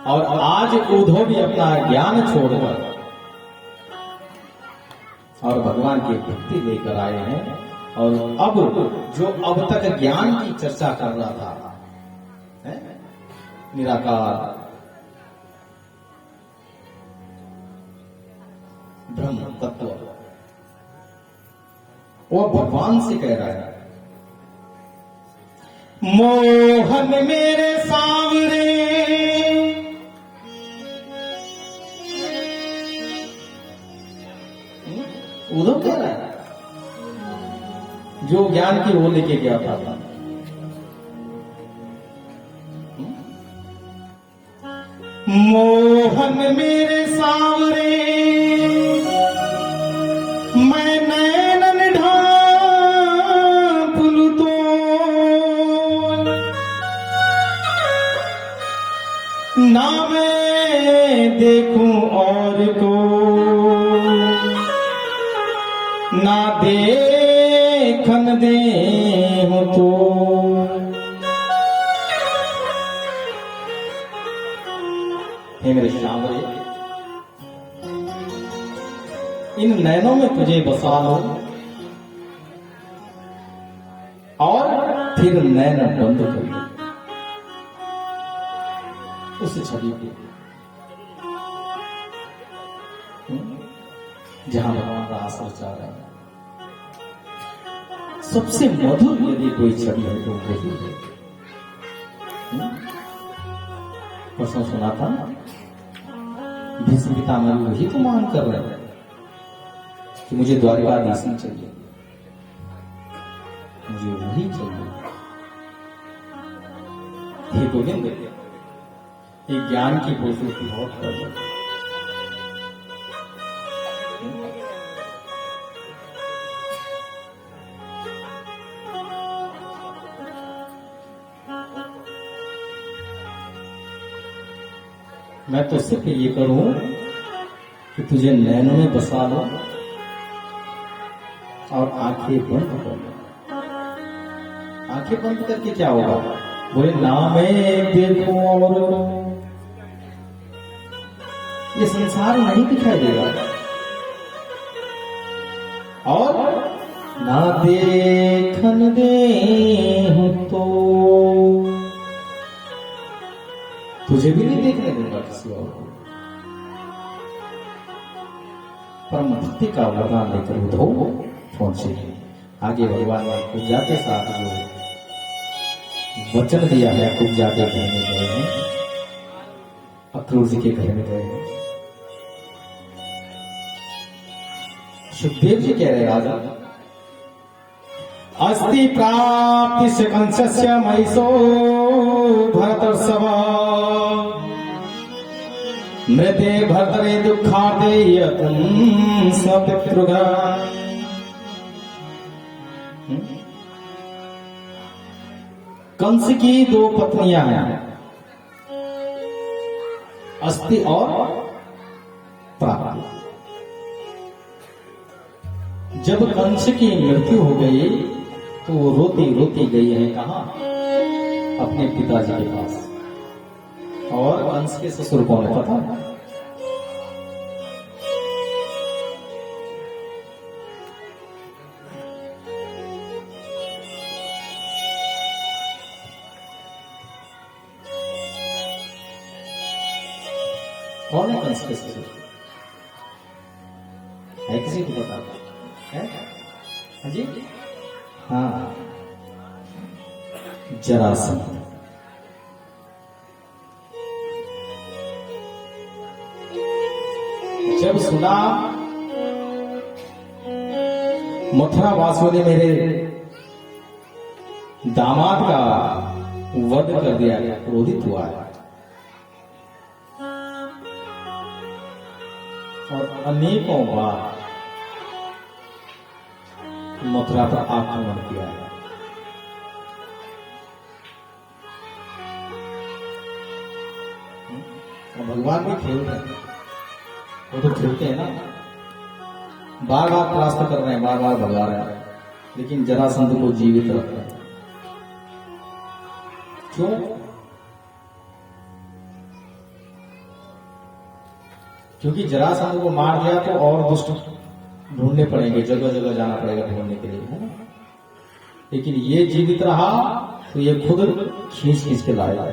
और आज उद्धव भी अपना ज्ञान छोड़कर और भगवान की भक्ति लेकर आए हैं। और अब जो अब तक ज्ञान की चर्चा कर रहा था, है? निराकार ब्रह्म तत्व, वो भगवान से कह रहा है, मोहन मेरे सांवरे उद्धव कह रहा है, जो ज्ञान की वो लेके गया था। मोहन मेरे सांवरे मैं नैनन ढांप लूं तो ना मैं देखूं और को ना देखन दे हो तो हे मेरे श्यामरे, इन नैनों में तुझे बसा लो और फिर नैन बंद कर लो उस छवि को जहां भगवान का आसर चाह रहे हैं। सबसे मधुर यदि कोई छवि है तो वही है। परसों सुना था भीष्म पितामह वही तो मांग कर रहे हैं कि मुझे द्वारिकाधीश चाहिए, मुझे वही चाहिए। हे गोविंद, ये ज्ञान की प्रसूति बहुत कर रहे हैं। मैं तो सिर्फ ये करूं कि तुझे नैनों में बसा लो और आंखें बंद कर लो। आंखें बंद करके क्या होगा? बोले ना मैं देखूं और ये संसार नहीं दिखाई देगा और ना देखन दे हूं तो तुझे भी नहीं देखने दूंगा किसी और को। परम भक्ति का वरदान लेकर उधो पहुंचे। आगे भगवान ने पूजा के साथ जो वचन दिया है, पूजा के घर में गए हैं, अक्रूर जी के घर में गए हैं। सुखदेव जी कह रहे राजा, अस्ति प्राप्ति से कंसस्य महिषो भरतर्षभ मृते भर्तरे दुखार्ते यतुं सपितृगा। कंस की दो पत्नियां हैं, अस्ति और प्राप्ति। जब कंस की मृत्यु हो गई तो वो रोती रोती गई है कहां? अपने पिताजी के पास। और कंस के ससुर कौन है पता? कौन है कंस के ससुर? है किसी को पता है? जी हाँ, जरासंध। जब सुना मथुरा वासियों ने मेरे दामाद का वध कर दिया, क्रोधित हुआ है और अनेकों बार मथुरा पर आक्रमण किया है। भगवान भी खेल रहे हैं, वो तो खेलते हैं ना, बार बार परास्त कर रहे हैं, बार बार भगा रहे हैं, लेकिन जरासंध को जीवित रख रहे हैं। क्यों? क्योंकि जरासंध को मार दिया तो और दुष्ट ढूंढने पड़ेंगे, जगह जगह जाना पड़ेगा ढूंढने के लिए, है ना? लेकिन ये जीवित रहा तो ये खुद खींच खींच के लाएगा।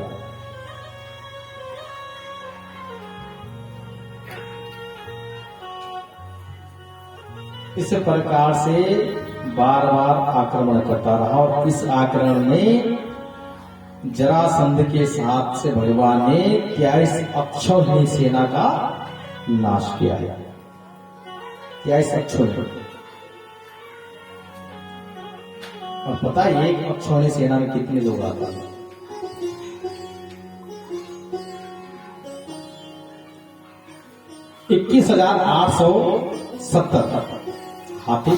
इस प्रकार से बार बार आक्रमण करता रहा और इस आक्रमण में जरासंध के साथ से भगवान ने 23 अक्षौहिणी सेना का नाश किया है। 23 अक्षौहिणी। और पता है एक अक्षौहिणी सेना में कितने लोग आते हैं? 21,870 हाथी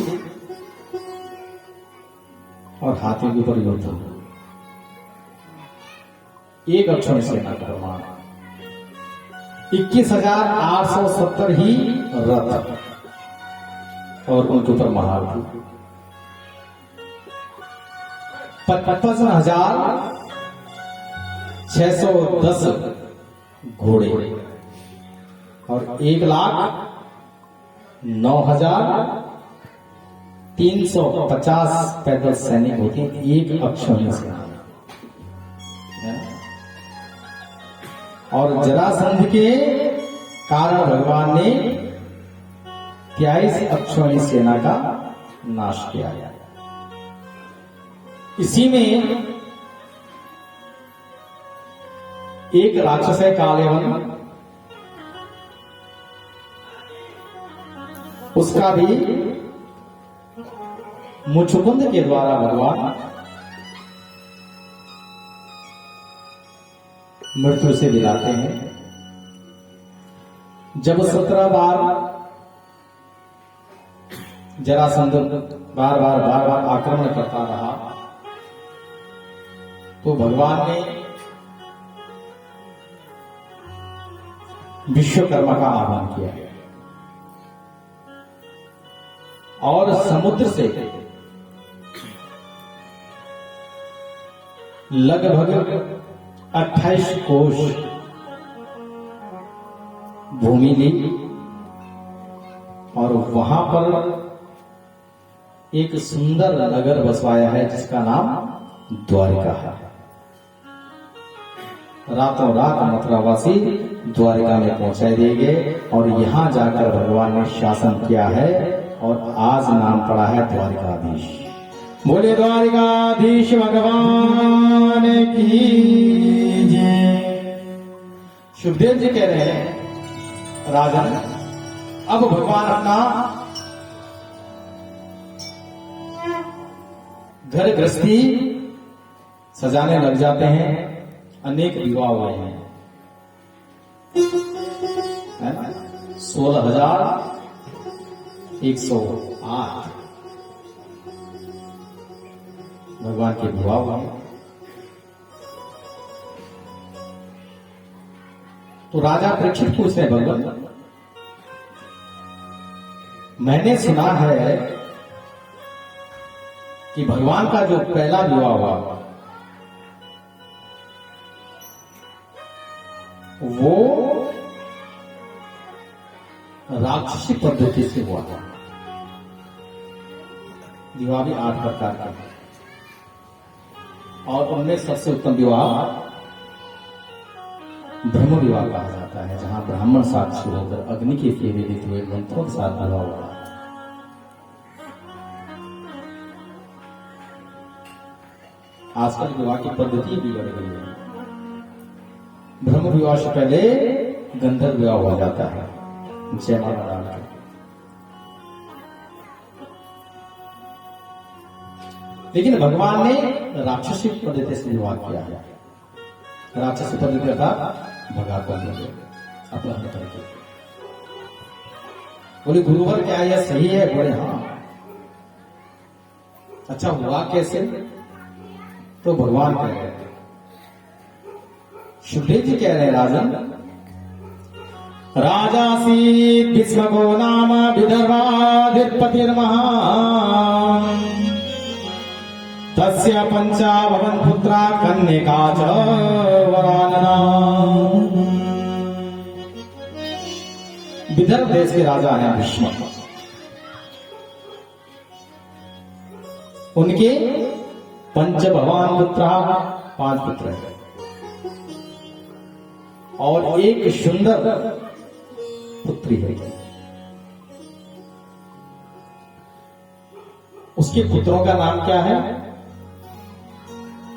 और हाथी के ऊपर योद्धा। एक अक्षौहिणी सेना का प्रमाण। 21,870 ही रथ और उनके ऊपर महार थी। 55,610 घोड़े और 1,09,350 पैदल सैनिक होते हैं एक अक्षौहिणी सेना में। और जरासंध के कारण भगवान ने 23 अक्षौहिणी सेना का नाश किया। इसी में एक राक्षस है कालेवन, उसका भी मुचुकुंद के द्वारा भगवान मृत्यु से दिलाते हैं। जब 17 बार जरासंध बार बार आक्रमण करता रहा तो भगवान ने विश्वकर्मा का आह्वान किया और समुद्र से लगभग 28 कोश भूमि ली और वहां पर एक सुंदर नगर बसवाया है जिसका नाम द्वारिका है। रातों रात मथुरावासी द्वारिका में पहुंचाए दिए गए और यहां जाकर भगवान ने शासन किया है और आज नाम पड़ा है द्वारिकाधीश। बोले द्वारिकाधीश भगवान की जय। सुखदेव जी कह रहे हैं राजन, अब भगवान अपना घर गृहस्थी सजाने लग जाते हैं। अनेक विवाह हुए हैं, है ना? 16,108 भगवान के विवाह हुए हैं। तो राजा परीक्षित पूछते हैं भगवान, मैंने सुना है कि भगवान का जो पहला विवाह हुआ वो राक्षसी पद्धति से हुआ था। विवाह भी 8 प्रकार का और उनमें सबसे उत्तम विवाह ब्रह्म विवाह कहा जाता है, जहां ब्राह्मण साक्षी होकर अग्नि के फेरे देते हुए मंत्रों के साथ विवाह हुआ। आजकल विवाह की पद्धति बिगड़ गई है। ब्रह्म विवाह से पहले गंधर्व विवाह हो जाता है, जयमाला डाल के। लेकिन भगवान ने राक्षसी पद्धति से विवाह किया है। राक्षसी पद्धति का भगाकर अपहरण करके। बोले गुरुवर क्या यह सही है? बोले हाँ। अच्छा हुआ कैसे? तो भगवान कह रहे हैं, सुखदेव जी कह रहे हैं राजन, राजासीत् भीष्मको नाम विदर्भाधिपतिर्महान् तस्य पंचा भवन पुत्रा कन्यका च वरानना। विदर्भ देश के राजा हैं भीष्म। उनके पंच भवान पुत्र, 5 पुत्र हैं और एक सुंदर पुत्री है। उसके पुत्रों का नाम क्या है?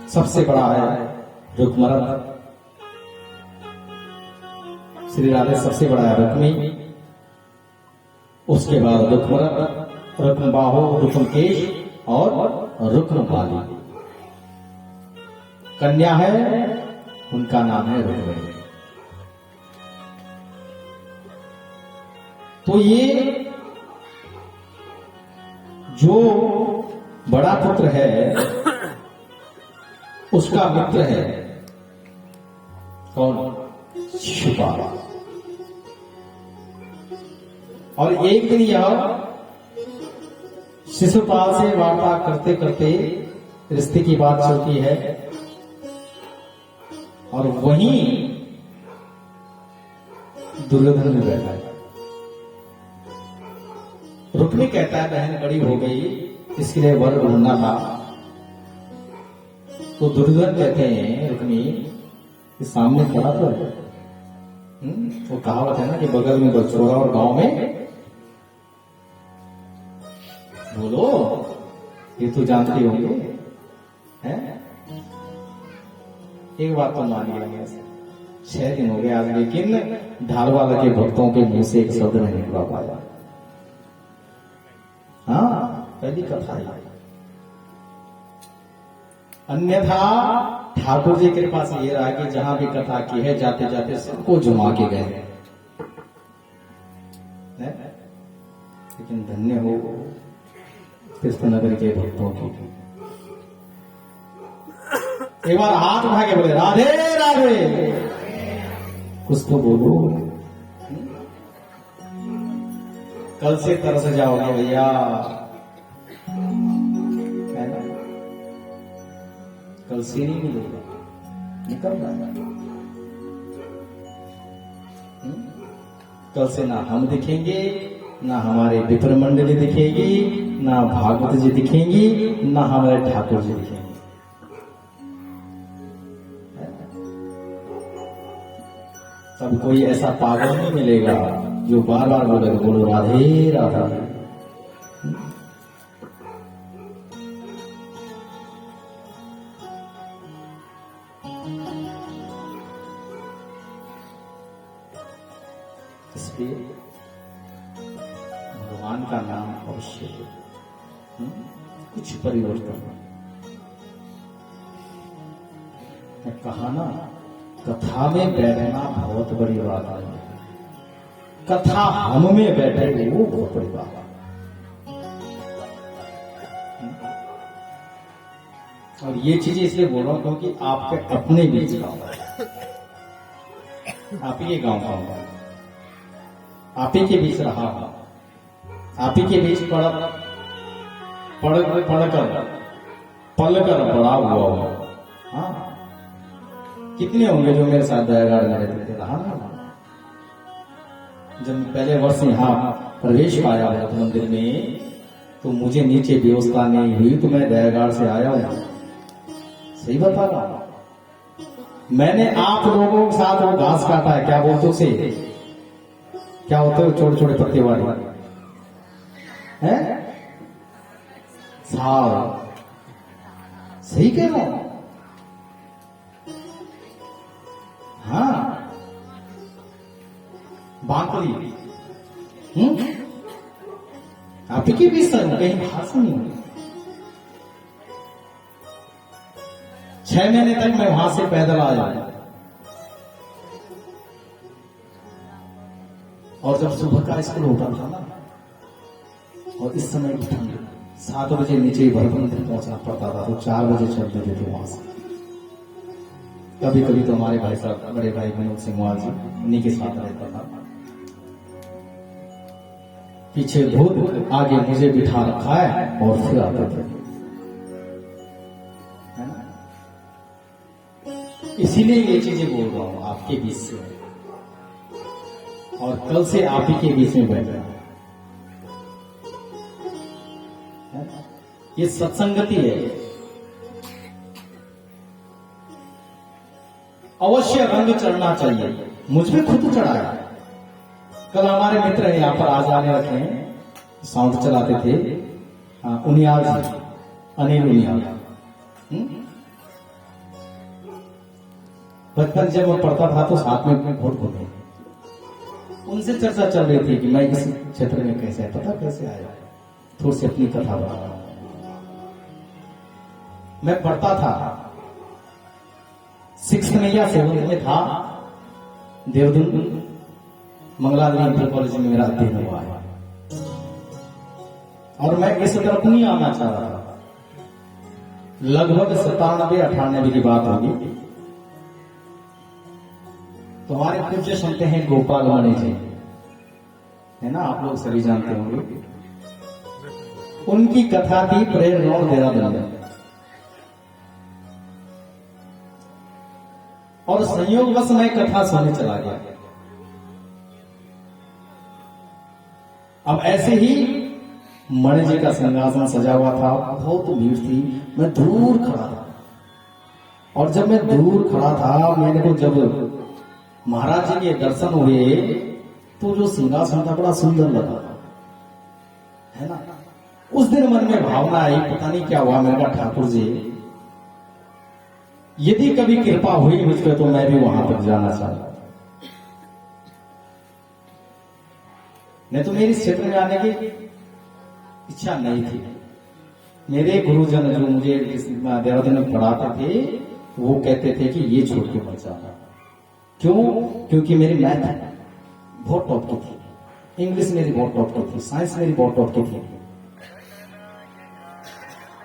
सबसे बड़ा है रुक्मरथ, श्री राधे सबसे बड़ा है रुक्मी, उसके बाद रुक्मरथ, रुक्मबाहु, रुक्मकेश और रुक्मबाली। कन्या है, उनका नाम है रुक्मिणी। तो ये जो बड़ा पुत्र है उसका मित्र है कौन? शिशुपाल। और एक दिन यह शिशुपाल से वार्ता करते करते रिश्ते की बात चलती है और वहीं दुर्योधन भी बैठा है। रुक्मी कहता है बहन बड़ी हो गई, इसके लिए वर ढूंढना था। तो दुर्योधन कहते हैं रुक्मी कि सामने खड़ा तो है। वो कहावत है ना कि बगल में बछोरा और गांव में बोलो, ये तो जानते होंगे हैं। एक बात तो मान लिया 6 दिन हो गए आज, लेकिन ढालवाला के भक्तों के मुंह से एक शब्द नहीं निकला पाया। हाँ, पहली कथा है। अन्यथा ठाकुर जी के पास ये रहा कि जहां भी कथा की है जाते जाते सबको जुमा के गए। लेकिन धन्य हो कृष्ण नगर के भक्तों की। एक बार हाथ उठा के बोले राधे राधे, कुछ तो बोलो। कल से तरस जाओगे भैया, कल से नहीं मिलेगा, निकल रहा है। कल से ना हम दिखेंगे, ना हमारे विप्र मंडली दिखेगी, ना भागवत जी दिखेंगी, ना हमारे ठाकुर जी दिखेंगे। तब कोई ऐसा पागल नहीं मिलेगा जो बार बार बोलेगा बोलो राधे राधे। इसलिए भगवान का नाम अवश्य कुछ परिवर्तन। मैं कहा ना, कथा में बैठना बहुत बड़ी बात है, कथा हम में बैठे वो बहुत बड़ी बात है। और ये चीजें इसलिए बोल रहा हूं क्योंकि आपके अपने बीच गांव है, आप ही के गांव का हूं, आप ही के बीच रहा हूं, आप ही के बीच पलकर बड़ा हुआ हो। हाँ, कितने होंगे जो मेरे साथ दयागाड़ में रहते रहा ना। जब पहले वर्ष यहाँ प्रवेश पाया भरत मंदिर में तो मुझे नीचे व्यवस्था नहीं हुई, तो मैं दयागाड़ से आया हूं। सही बता रहा, मैंने आप लोगों के साथ वो घास काटा है, क्या बोलते उसे, क्या होते हैं छोटे छोटे पत्ते वाले हैं, साल। सही कह रहा हूं। हाँ, बांकड़ी आप ही भी सर कहीं भाषण नहीं हुई। 6 महीने तक मैं वहां से पैदल आया, और जब सुबह का स्कूल होता था ना, और इस समय की ठंड, 7 बजे नीचे भरत मंदिर पहुंचना पड़ता था, तो 4 बजे चल देते थे वहां से। कभी कभी तो हमारे भाई साहब, बड़े भाई विनोद सिंह जी, उन्हीं के साथ रहता था। पीछे भूत, आगे मुझे बिठा रखा है, और फिर आते थे। इसीलिए ये चीजें बोल रहा हूं आपके बीच से, और कल से आप ही के बीच में बैठ रहा हूं। ये सत्संगति है। अवश्य रंग चढ़ना चाहिए, मुझ पे खुद चढ़ा है। कल हमारे मित्र हैं यहाँ पर आज आने रखे हैं, साउंड चलाते थे, उनियाल जी, अनिल उनियाल। बचपन जब मैं पढ़ता था तो साथ में बहुत घूमे, उनसे चर्चा चल रही थी कि मैं इस क्षेत्र में कैसे है, पता कैसे आया। थोड़ी सी अपनी कथा बता। मैं पढ़ता था 6th में या 7th में था, देवदून मंगलादेवी इंटर कॉलेज में मेरा अध्ययन हुआ है, और मैं इस तरफ नहीं आना चाह रहा था। लगभग 97-98 की बात होगी। तो हमारे पूज्य सुनते हैं गोपाल मणि जी, है ना, आप लोग सभी जानते होंगे। उनकी कथा थी प्रेरणा देहरादून में, और संयोगवश मैं कथा सुनने चला गया। अब ऐसे ही मणि जी का सिंहासन सजा हुआ था, बहुत भीड़ थी, मैं दूर खड़ा था। और जब मैं दूर खड़ा था, मैंने को जब महाराज जी के दर्शन हुए तो जो सिंहासन था बड़ा सुंदर लगा, है ना। उस दिन मन में भावना आई, पता नहीं क्या हुआ, मैंने कहा ठाकुर जी यदि कभी कृपा हुई मुझ पर तो मैं भी वहां तक जाना चाहता, नहीं तो मेरी क्षेत्र में आने की इच्छा नहीं थी। मेरे गुरुजन जो मुझे देहरादून में पढ़ाते थे वो कहते थे कि ये छोड़ के मत जाना। क्यों? क्योंकि मेरी मैथ बहुत टॉप की थी, इंग्लिश मेरी बहुत टॉप की थी, साइंस मेरी बहुत टॉप की थी।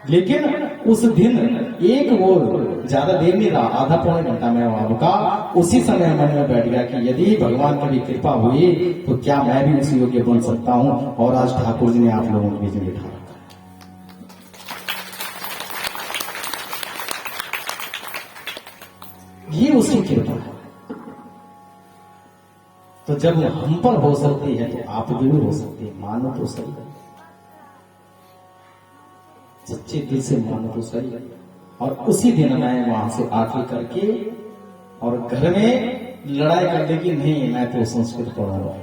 लेकिन उस दिन एक वो ज्यादा देर नहीं रहा, आधा पौने घंटा में वहां रुका। उसी समय मन में बैठ गया कि यदि भगवान की कृपा हुई तो क्या मैं भी उसी योग्य बन सकता हूं। और आज ठाकुर जी ने आप लोगों के बीच में बिठा रखा। ये उसकी कृपा है। तो जब हम पर हो सकती है तो आप भी हो सकती है, मानो तो सही, सच्चे दिल से मानो तो सही। और उसी दिन मैं वहां से आके करके और घर में लड़ाई करने की, नहीं मैं तो संस्कृत पढ़ूंगा,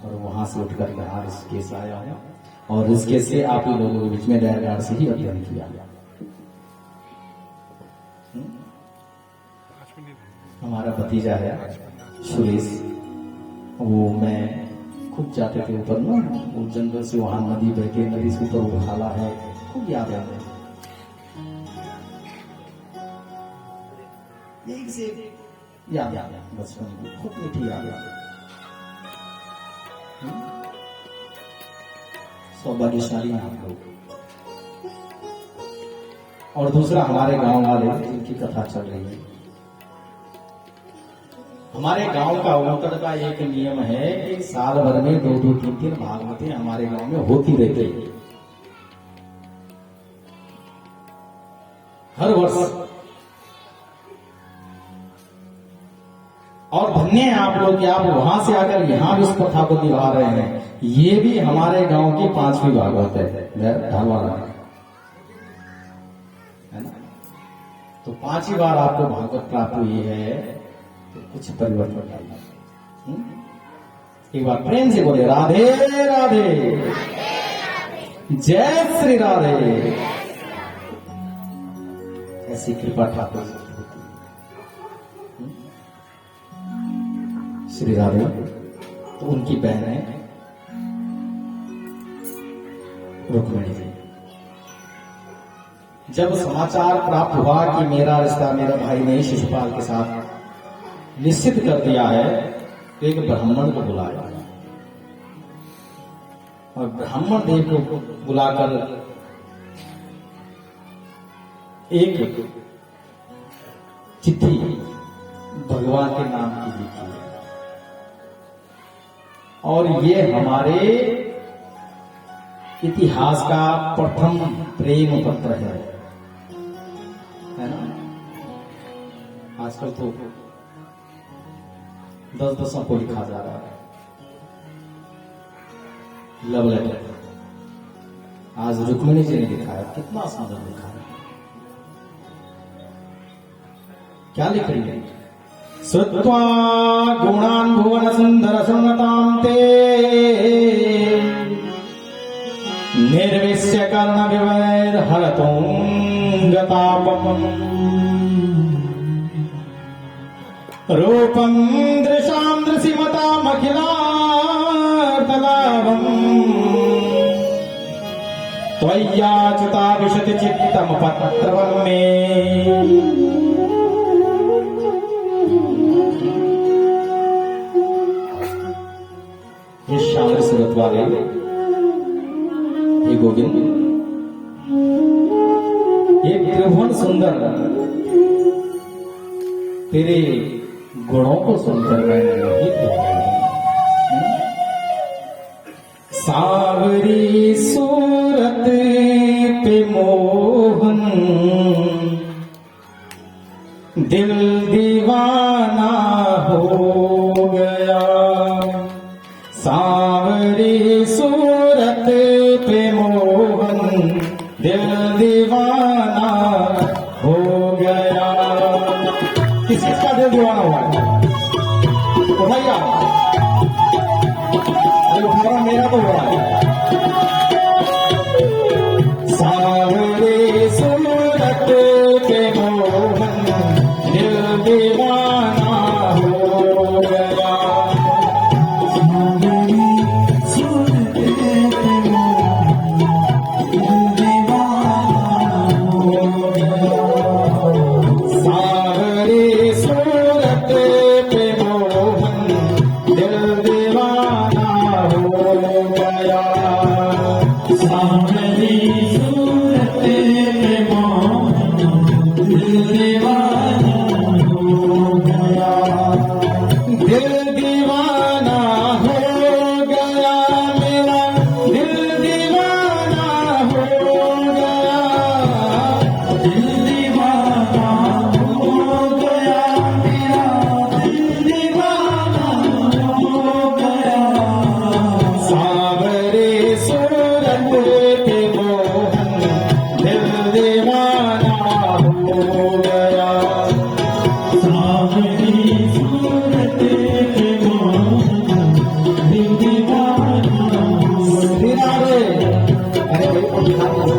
और वहां से उठकर यहाँ ऋषिकेश आया हूं। और ऋषिकेश से आप ही लोगों के बीच में डैरगाड़ से ही अध्ययन किया। हमारा भतीजा है सुरेश, वो मैं खूब जाते थे ऊपर ना, वो जंगल से वहां नदी बहती है, नदी से ऊपर वो खाला है, खूब याद है। एक से याद बचपन में खूब मीठी याद है। सौभाग्यशाली हैं आप लोग। और दूसरा हमारे गांव वाले जिनकी कथा चल रही है, हमारे गांव का औतड़ का एक नियम है कि साल भर में 2-2, 3-3 भागवतें हमारे गांव में होती रहती है, हर वर्ष। और धन्य है आप लोग कि आप वहां से आकर यहां भी उस प्रथा को निभा रहे हैं। ये भी हमारे गांव की 5वीं भागवत है, ढालवाड़ा है ना। तो 5वीं बार आपको भागवत प्राप्त हुई है, तो कुछ परिवर्तन लाइए। एक बार प्रेम से बोले राधे राधे, जय श्री राधे। ऐसी कृपा ठाकुर से होती है। श्री राधे तो उनकी बहन है रुक्मिणी जी। जब समाचार प्राप्त हुआ कि मेरा रिश्ता मेरा भाई ने शिशुपाल के साथ निश्चित कर दिया है, तो एक ब्राह्मण को बुलाया और ब्राह्मण देव को बुलाकर एक चिट्ठी भगवान के नाम की लिखी है। और ये हमारे इतिहास का प्रथम प्रेम पत्र है ना। आजकल तो 10-10 को लिखा जा रहा है लव लेटर। आज रुक्मिणी जी ने लिखा है, कितना सुंदर लिखा है। क्या लिख रही है? श्रुत्वा गुणान् भुवन सुंदर सुनतां ते निर्विश्य कर्ण विवैर हरतुं गतापम् रूपं दृशां दृशिमतामखिलार्थलाभम् त्वय्याच्युता विशति चित्तमपत्रवन् मे। ये श्याम सूरत वाले ये गोविंद, ये त्रिभुवन सुंदर तेरे गुणों को सुनकर मैं मोहित हो गया। सांवरी सूरत पे मोहन दिल दीवाना हो गया। किस किसका दिल दीवाना हुआ? उठाइए, अरे उठाना मेरा तो हुआ है। सांवरी सूरत पे मोहन दिल दीवाना हो गया। सांवरी सूरत पे मोहन दिल दीवाना हो गया। सांवरी सूरत पे मोहन दिल दीवाना हो गया। दिल दीवाना हो गया मेरा, दिल दीवाना हो गया। दिल दीवाना हो गया मेरा, दिल दीवाना हो गया। सांवरी सूरत पे मोहन दिल दीवाना हो गया। सांवरी सूरत पे मोहन दिल दीवाना हो गया। अरे भाई को दिखा दो।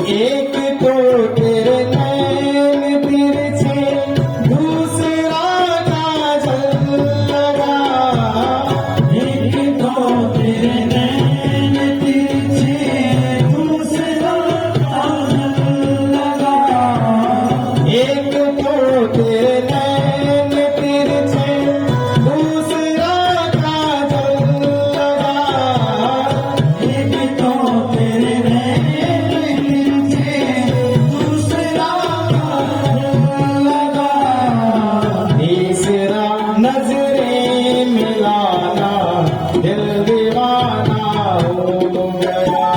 एक तो तेरे नैन तिरछे, दूसरा काजल लगा। एक तो तेरे नैन तिरछे, दूसरा काजल लगा। एक तो तेरे नैन तिरछे, दूसरा काजल लगा। एक तो तेरे नजरें मिलाना दिल दीवाना हो गया।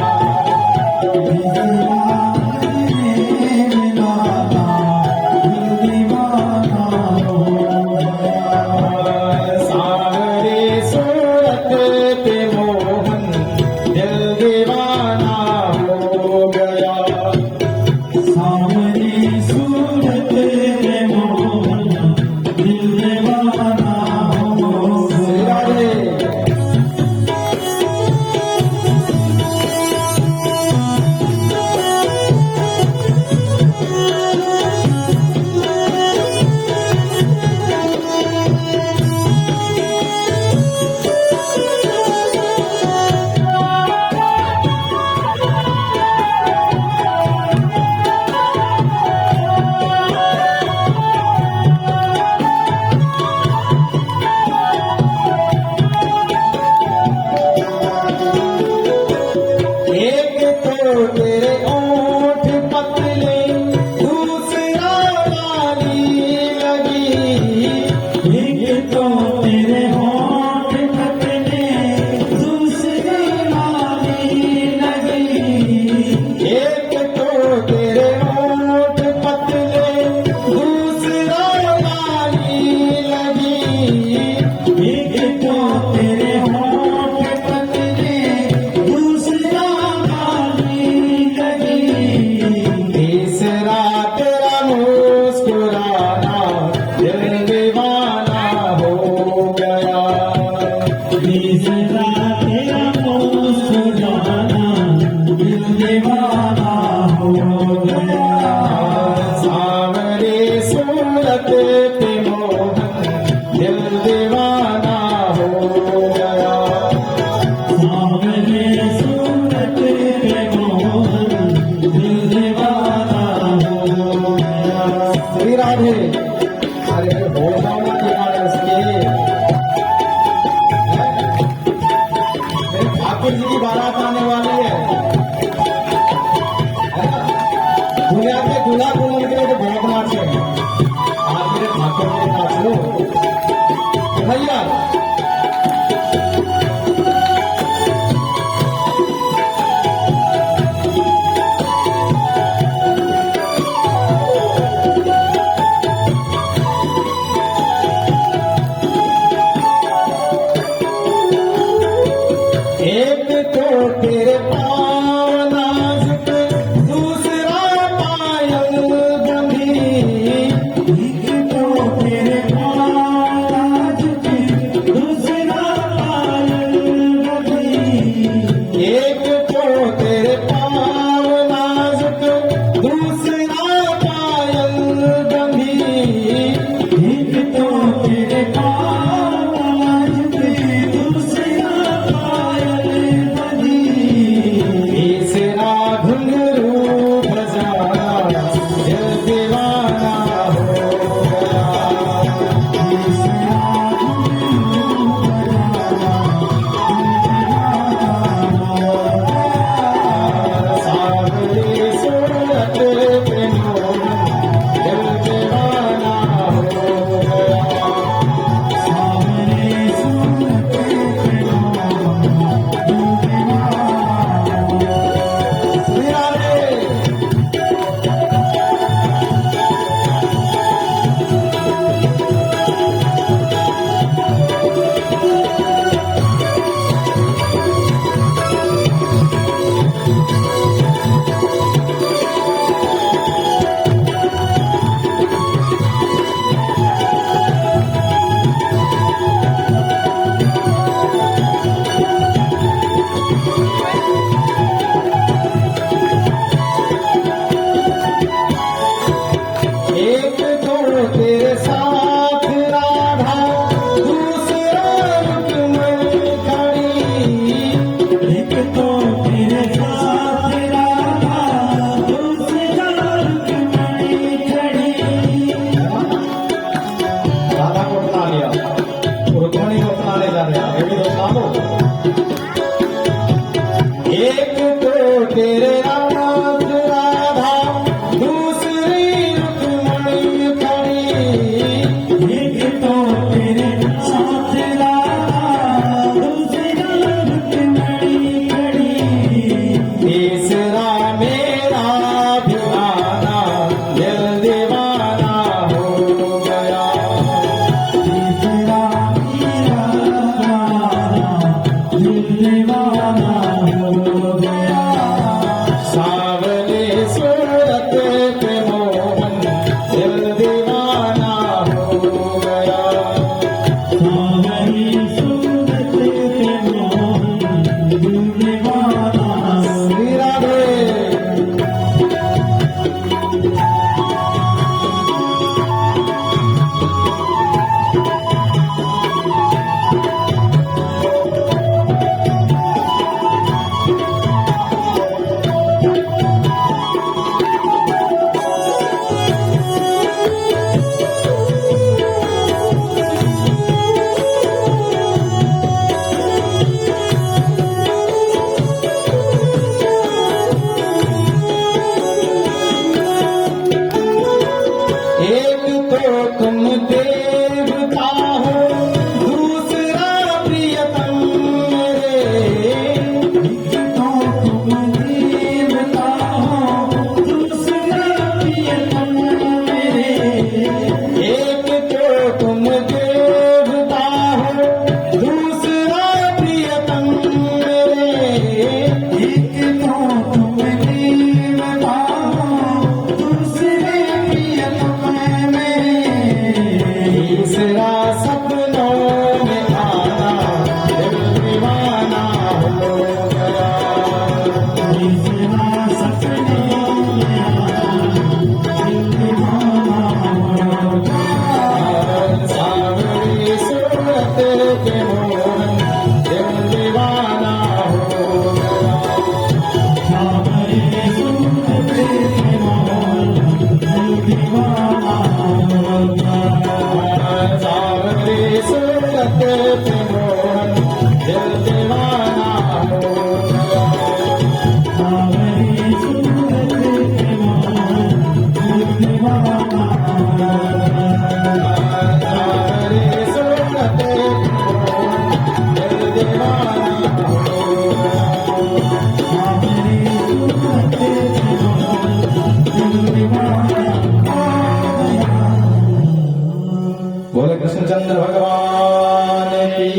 मिलाना दिल दीवाना हो गया। सांवरी सूरत पे मोहन दिल दीवाना हो गया। सांवरी सूरत पे मोहन दिल दीवाना हो गया। एक तो तेरे ओठ पतले, दूसरा लाली लगी। एक तो तेरे होठ पतले, दूसरी लाली लगी। एक तो तेरे होठ पतले, दूसरा लाली लगी। एक तो तेरे होठ पतले, दूसरा तीसरा तेरा मुस्कुराना दिल दीवाना हो गया। तीसरा तेरा मुस्कुराना दिल दीवाना हो गया। सांवरी सूरत पे मोहन दिल दीवाना हो गया। सांवरी सूरत पे मोहन दिल दीवाना हो गया। श्री राधे। अरे हो जाओ ना किनारे उसके। मेरे ठाकुर जी की बारात आने वाली है ना? दुनिया में दूल्हा दुल्हन के लिए तो बहुत नाचे हैं, आज मेरे ठाकुर जी नाच लो भैया। एक तो तेरे पाँव नाजुक, दूसरा पायल बंधी। एक तो तेरे पाँव नाजुक, दूसरा पायल बंधी। एक तो तेरे पाँव नाजुक, दूसरा पायल बंधी। एक तो तेरे पाँव नाजुक, दूसरा तीसरा घुंघरू बजाना, दिल दीवाना हो गया। तीसरा घुंघरू बजाना, सावली सूरत पे मोहन, दिल दीवाना हो गया। सावली सूरत पे मोहन, दिल एक तो तेरे साथ राधा, दूसरा रुक्मणी खड़ी। एक तो तेरे साथ राधा, दूसरा रुक्मणी खड़ी। राधा को अपना लिया, रुक्मणी को अपना ले जा रहे हैं, ये भी तो सुना दो। एक तो तेरे साथ राधा, दूसरी रुक्मणी खड़ी। एक तो तेरे साथ राधा, दूसरा रुक्मणी खड़ी। तीसरा मेरा दीवाना, दिल दीवाना हो गया। तीसरा मेरा दीवाना, दिल दीवाना हो गया। सावले सूरत पे मोहन, दिल दीवाना हो गया। सावली सूरत पे मोहन, दिल दीवाना। श्री राधे। एक तो तुम देवता हो, दूसरा प्रियतम मेरे। एक तो तुम देवता हो, दूसरा प्रियतम मेरे। एक तो तुम देवता हो, दूसरा प्रियतम मेरे। एक तो तुम देवता हो, दूसरे प्रियतम मेरे। तीसरा सपनों रामचंद्र भगवान की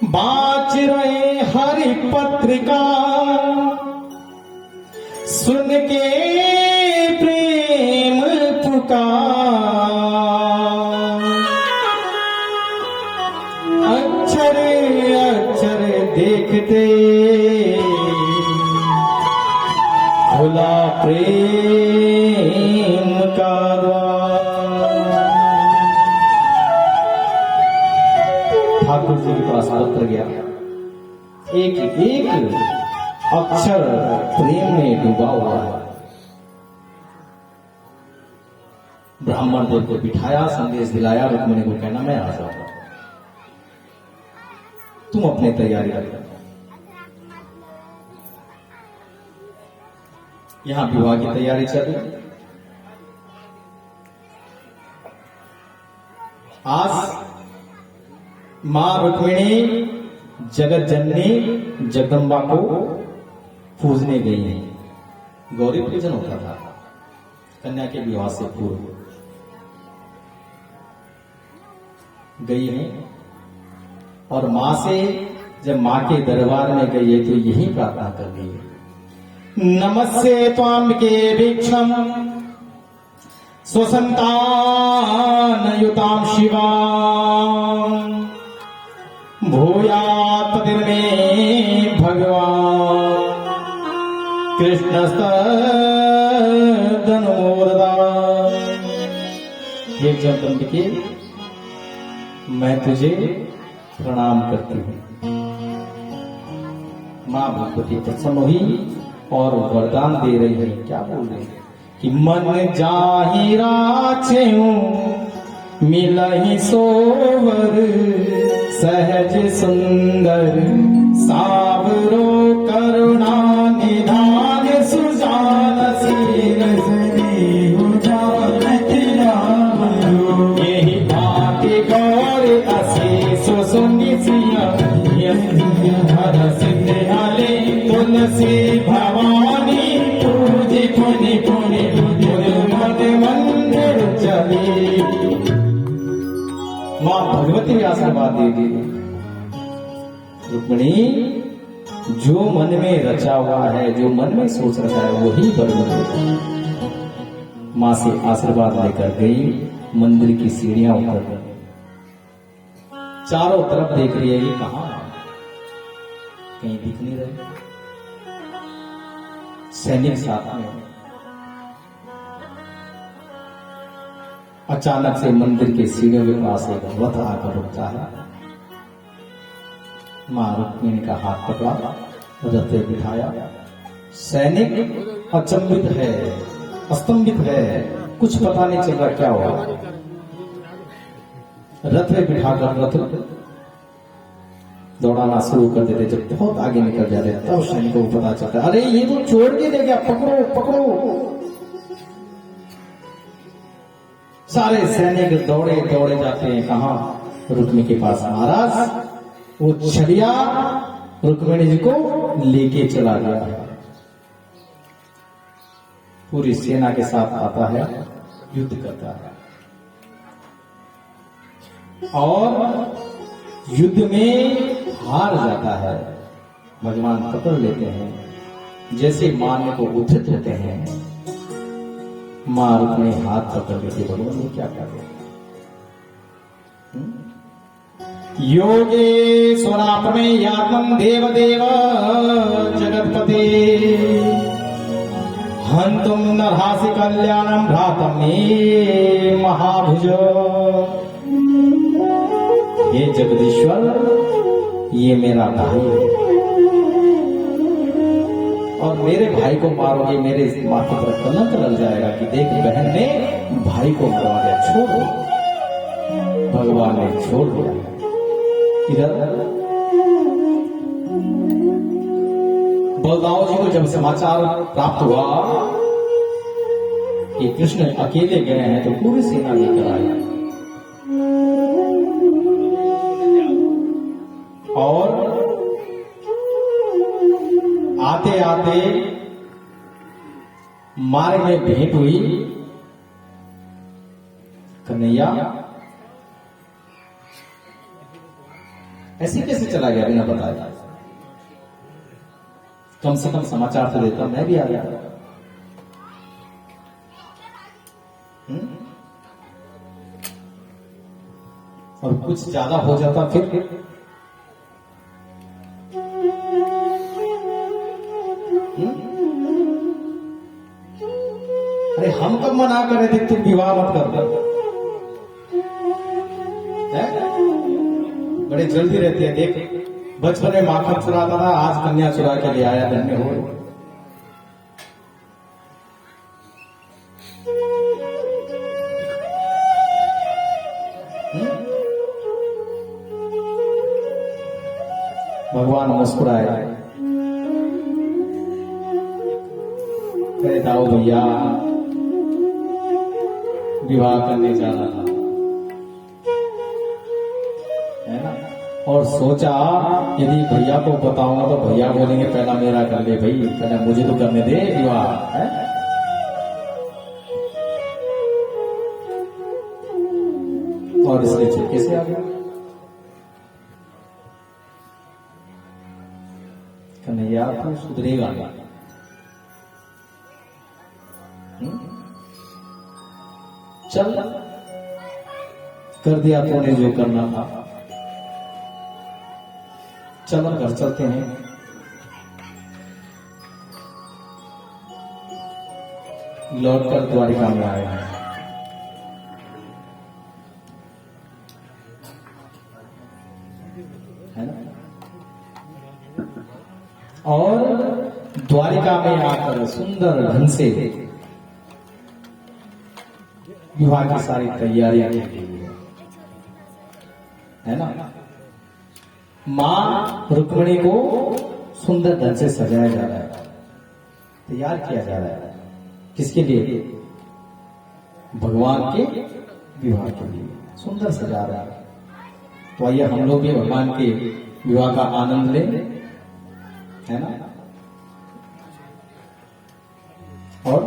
बाच रहे हरि पत्रिका सुन के प्रेम पुकार अक्षर अक्षर देखते खुला प्रेम का द्वार। ठाकुर जी के पास पत्र गया, एक एक अक्षर प्रेम में डूबा हुआ है। ब्राह्मण देव को बिठाया, संदेश दिलाया, रुक्मिणी को कहना मैं आ जाऊंगा, तुम अपनी तैयारी रखो। यहां विवाह की तैयारी चल रही। आज मां रुक्मिणी जगत जननी जगदम्बा को पूजने गई है। गौरी पूजन होता था कन्या के विवाह से पूर्व। गई है और मां से जब मां के दरबार में गई है तो यही प्रार्थना कर रही है, नमस्ते त्वाम के वीक्षम स्वसंतान युताम शिवाम भूयात पतिर्मे भगवान कृष्णस्तनमोददा। हे जगदम्बिके, मैं तुझे प्रणाम करती हूँ। मां भगवती प्रसन्न हुई और वरदान दे रही है। क्या बोल रही है कि मन जाहि राछेऊ मिलहि सोवर सहज सुंदर सावरो करुणा निधान सुजान शील यही भांति गौर अशेष सुनि हर सिद्ध आले तुलसी भवानी पूजी पुनि पुनि मन मंदिर चली। मां भगवती भी आशीर्वाद देगी, रुक्मिणी जो मन में रचा हुआ है, जो मन में सोच रखा है वही बरबर होगा। मां से आशीर्वाद लेकर गई, मंदिर की सीढ़ियां उतर गई, चारों तरफ देख रही है, ये कहां कहीं दिख नहीं रहे। सैनिक साथ में। अचानक से मंदिर के सीढ़ियों के पास एक रथ आकर रुकता है। मां रुक्मिणी का हाथ पकड़ा, रथ पे बिठाया। सैनिक अचंभित है, अस्तंभित है, कुछ पता नहीं चल रहा क्या हुआ। रथ पे बिठाकर रथ दौड़ाना शुरू कर देते। जब बहुत आगे निकल जाते तब सैनिकों को पता चलता, अरे ये तो छोड़ के ले गया, पकड़ो पकड़ो। सारे सैनिक दौड़े दौड़े जाते हैं कहा, रुक्मिणी के पास। महाराज वो छलिया रुक्मिणी जी को लेके चला गया। पूरी सेना के साथ आता है, युद्ध करता है और युद्ध में हार जाता है। भगवान पकड़ लेते हैं, जैसे मारने को उद्यत होते हैं। मां रुक्मिणी हाथ पकड़ लेते, भगवान ने क्या कर दिया। योगे स्वरापमे यात्मन देव देव जगतपते हंतुम नरहासि कल्याणम भ्रातम मे महाभुज। हे जगदीश्वर, ये मेरा भाई है और मेरे भाई को मारोगे, मेरे माथे पर कलंक लग जाएगा कि देख बहन ने भाई को मरवा दिया। छोड़ दो, भगवान ने छोड़ दिया। इधर बलदाऊ जी को जब समाचार प्राप्त हुआ कि कृष्ण अकेले गए हैं तो पूरी सेना लेकर आई और आते आते मार्ग में भेंट हुई। कन्हैया ऐसे कैसे चला गया बिना बताए? कम से कम समाचार तो देता, मैं भी आ गया। और कुछ ज्यादा हो जाता फिर अरे हम कब मना करे थे तुम विवाह मत कर? बड़े जल्दी रहती है। देख बचपन में माखन चुराता था, आज कन्या चुरा के ले आया, धन्य हो। भगवान मुस्कुराए, कहे दाऊ भैया विवाह करने जाना था, है ना? और सोचा यदि भैया को बताऊंगा तो भैया बोलेंगे पहला मेरा कर ले भाई, पहले मुझे तो करने दे विवाह, है? और इसलिए चुपके से आ गया। कन्हैया तू सुधरेगा नहीं। चल कर दिया तूने जो करना था, चलो घर चलते हैं। लौटकर द्वारिका में आए हैं, है ना? और द्वारिका में आकर सुंदर ढंग से विवाह की सारी तैयारियां की गई है ना? मां रुक्मिणी को सुंदर ढंग से सजाया जा रहा है, तैयार किया जा रहा है। किसके लिए? भगवान के विवाह के लिए सुंदर सजा रहा है। तो आइए हम लोग भी भगवान के विवाह का आनंद लें, है ना? और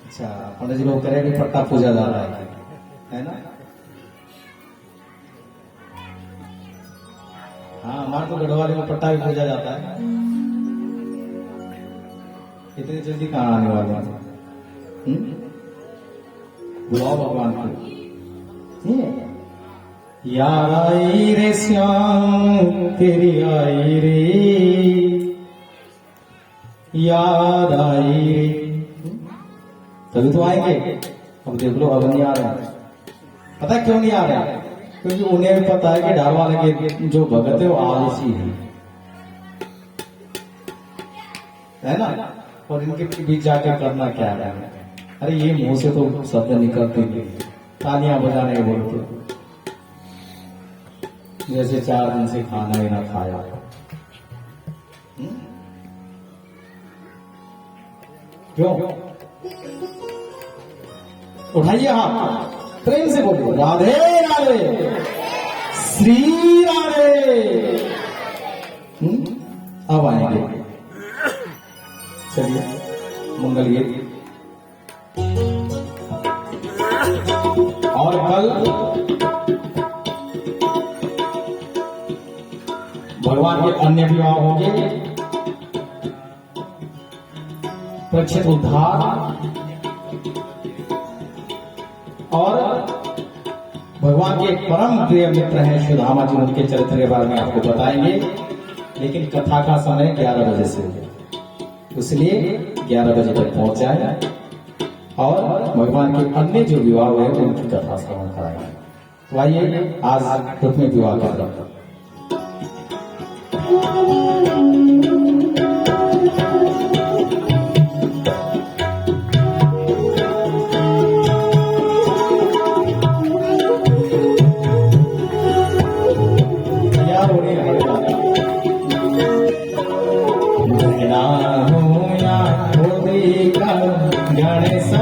अच्छा, पंडित जी लोग कह रहे हैं कि पट्टा पूजा जा रहा है ना? हाँ, हमारे तो गढ़वाले में पट्टा भी पूजा जाता है। इतनी जल्दी कहाँ आने वाले हैं? बुलाओ भगवान को। यार आई रे श्याम तेरी आई रे, याद आई रे, तभी तो आएंगे। अब देख लो, अब नहीं आ रहे हैं। पता है क्यों नहीं आ रहे हैं? क्योंकि उन्हें भी पता है कि ढाल वाले के जो भगत है वो आलसी है ना? और इनके बीच जाकर करना क्या है? अरे ये मुंह से तो शब्द निकलते नहीं, तालियां बजाने बोलते जैसे 4 दिन से खाना ही ना खाया। क्यों? उठाइए हाथ, प्रेम से बोलिए राधे राधे, श्री राधे। अब आएंगे, चलिए मंगल गीत। और कल भगवान के अन्य विवाह होंगे, परीक्षित उद्धार और भगवान के परम प्रिय मित्र हैं सुदामा जी, उनके चरित्र के बारे में आपको बताएंगे। लेकिन कथा का समय 11 बजे से, इसलिए 11 बजे तक पहुंच जाए और भगवान के अन्य जो विवाह हुए उनकी कथा श्रवण कराएंगे। तो आइए आज रुक्मिणी विवाह की तरफ। गणेश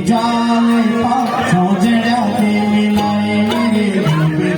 जाए सोचड़ा के मिलाए मेरे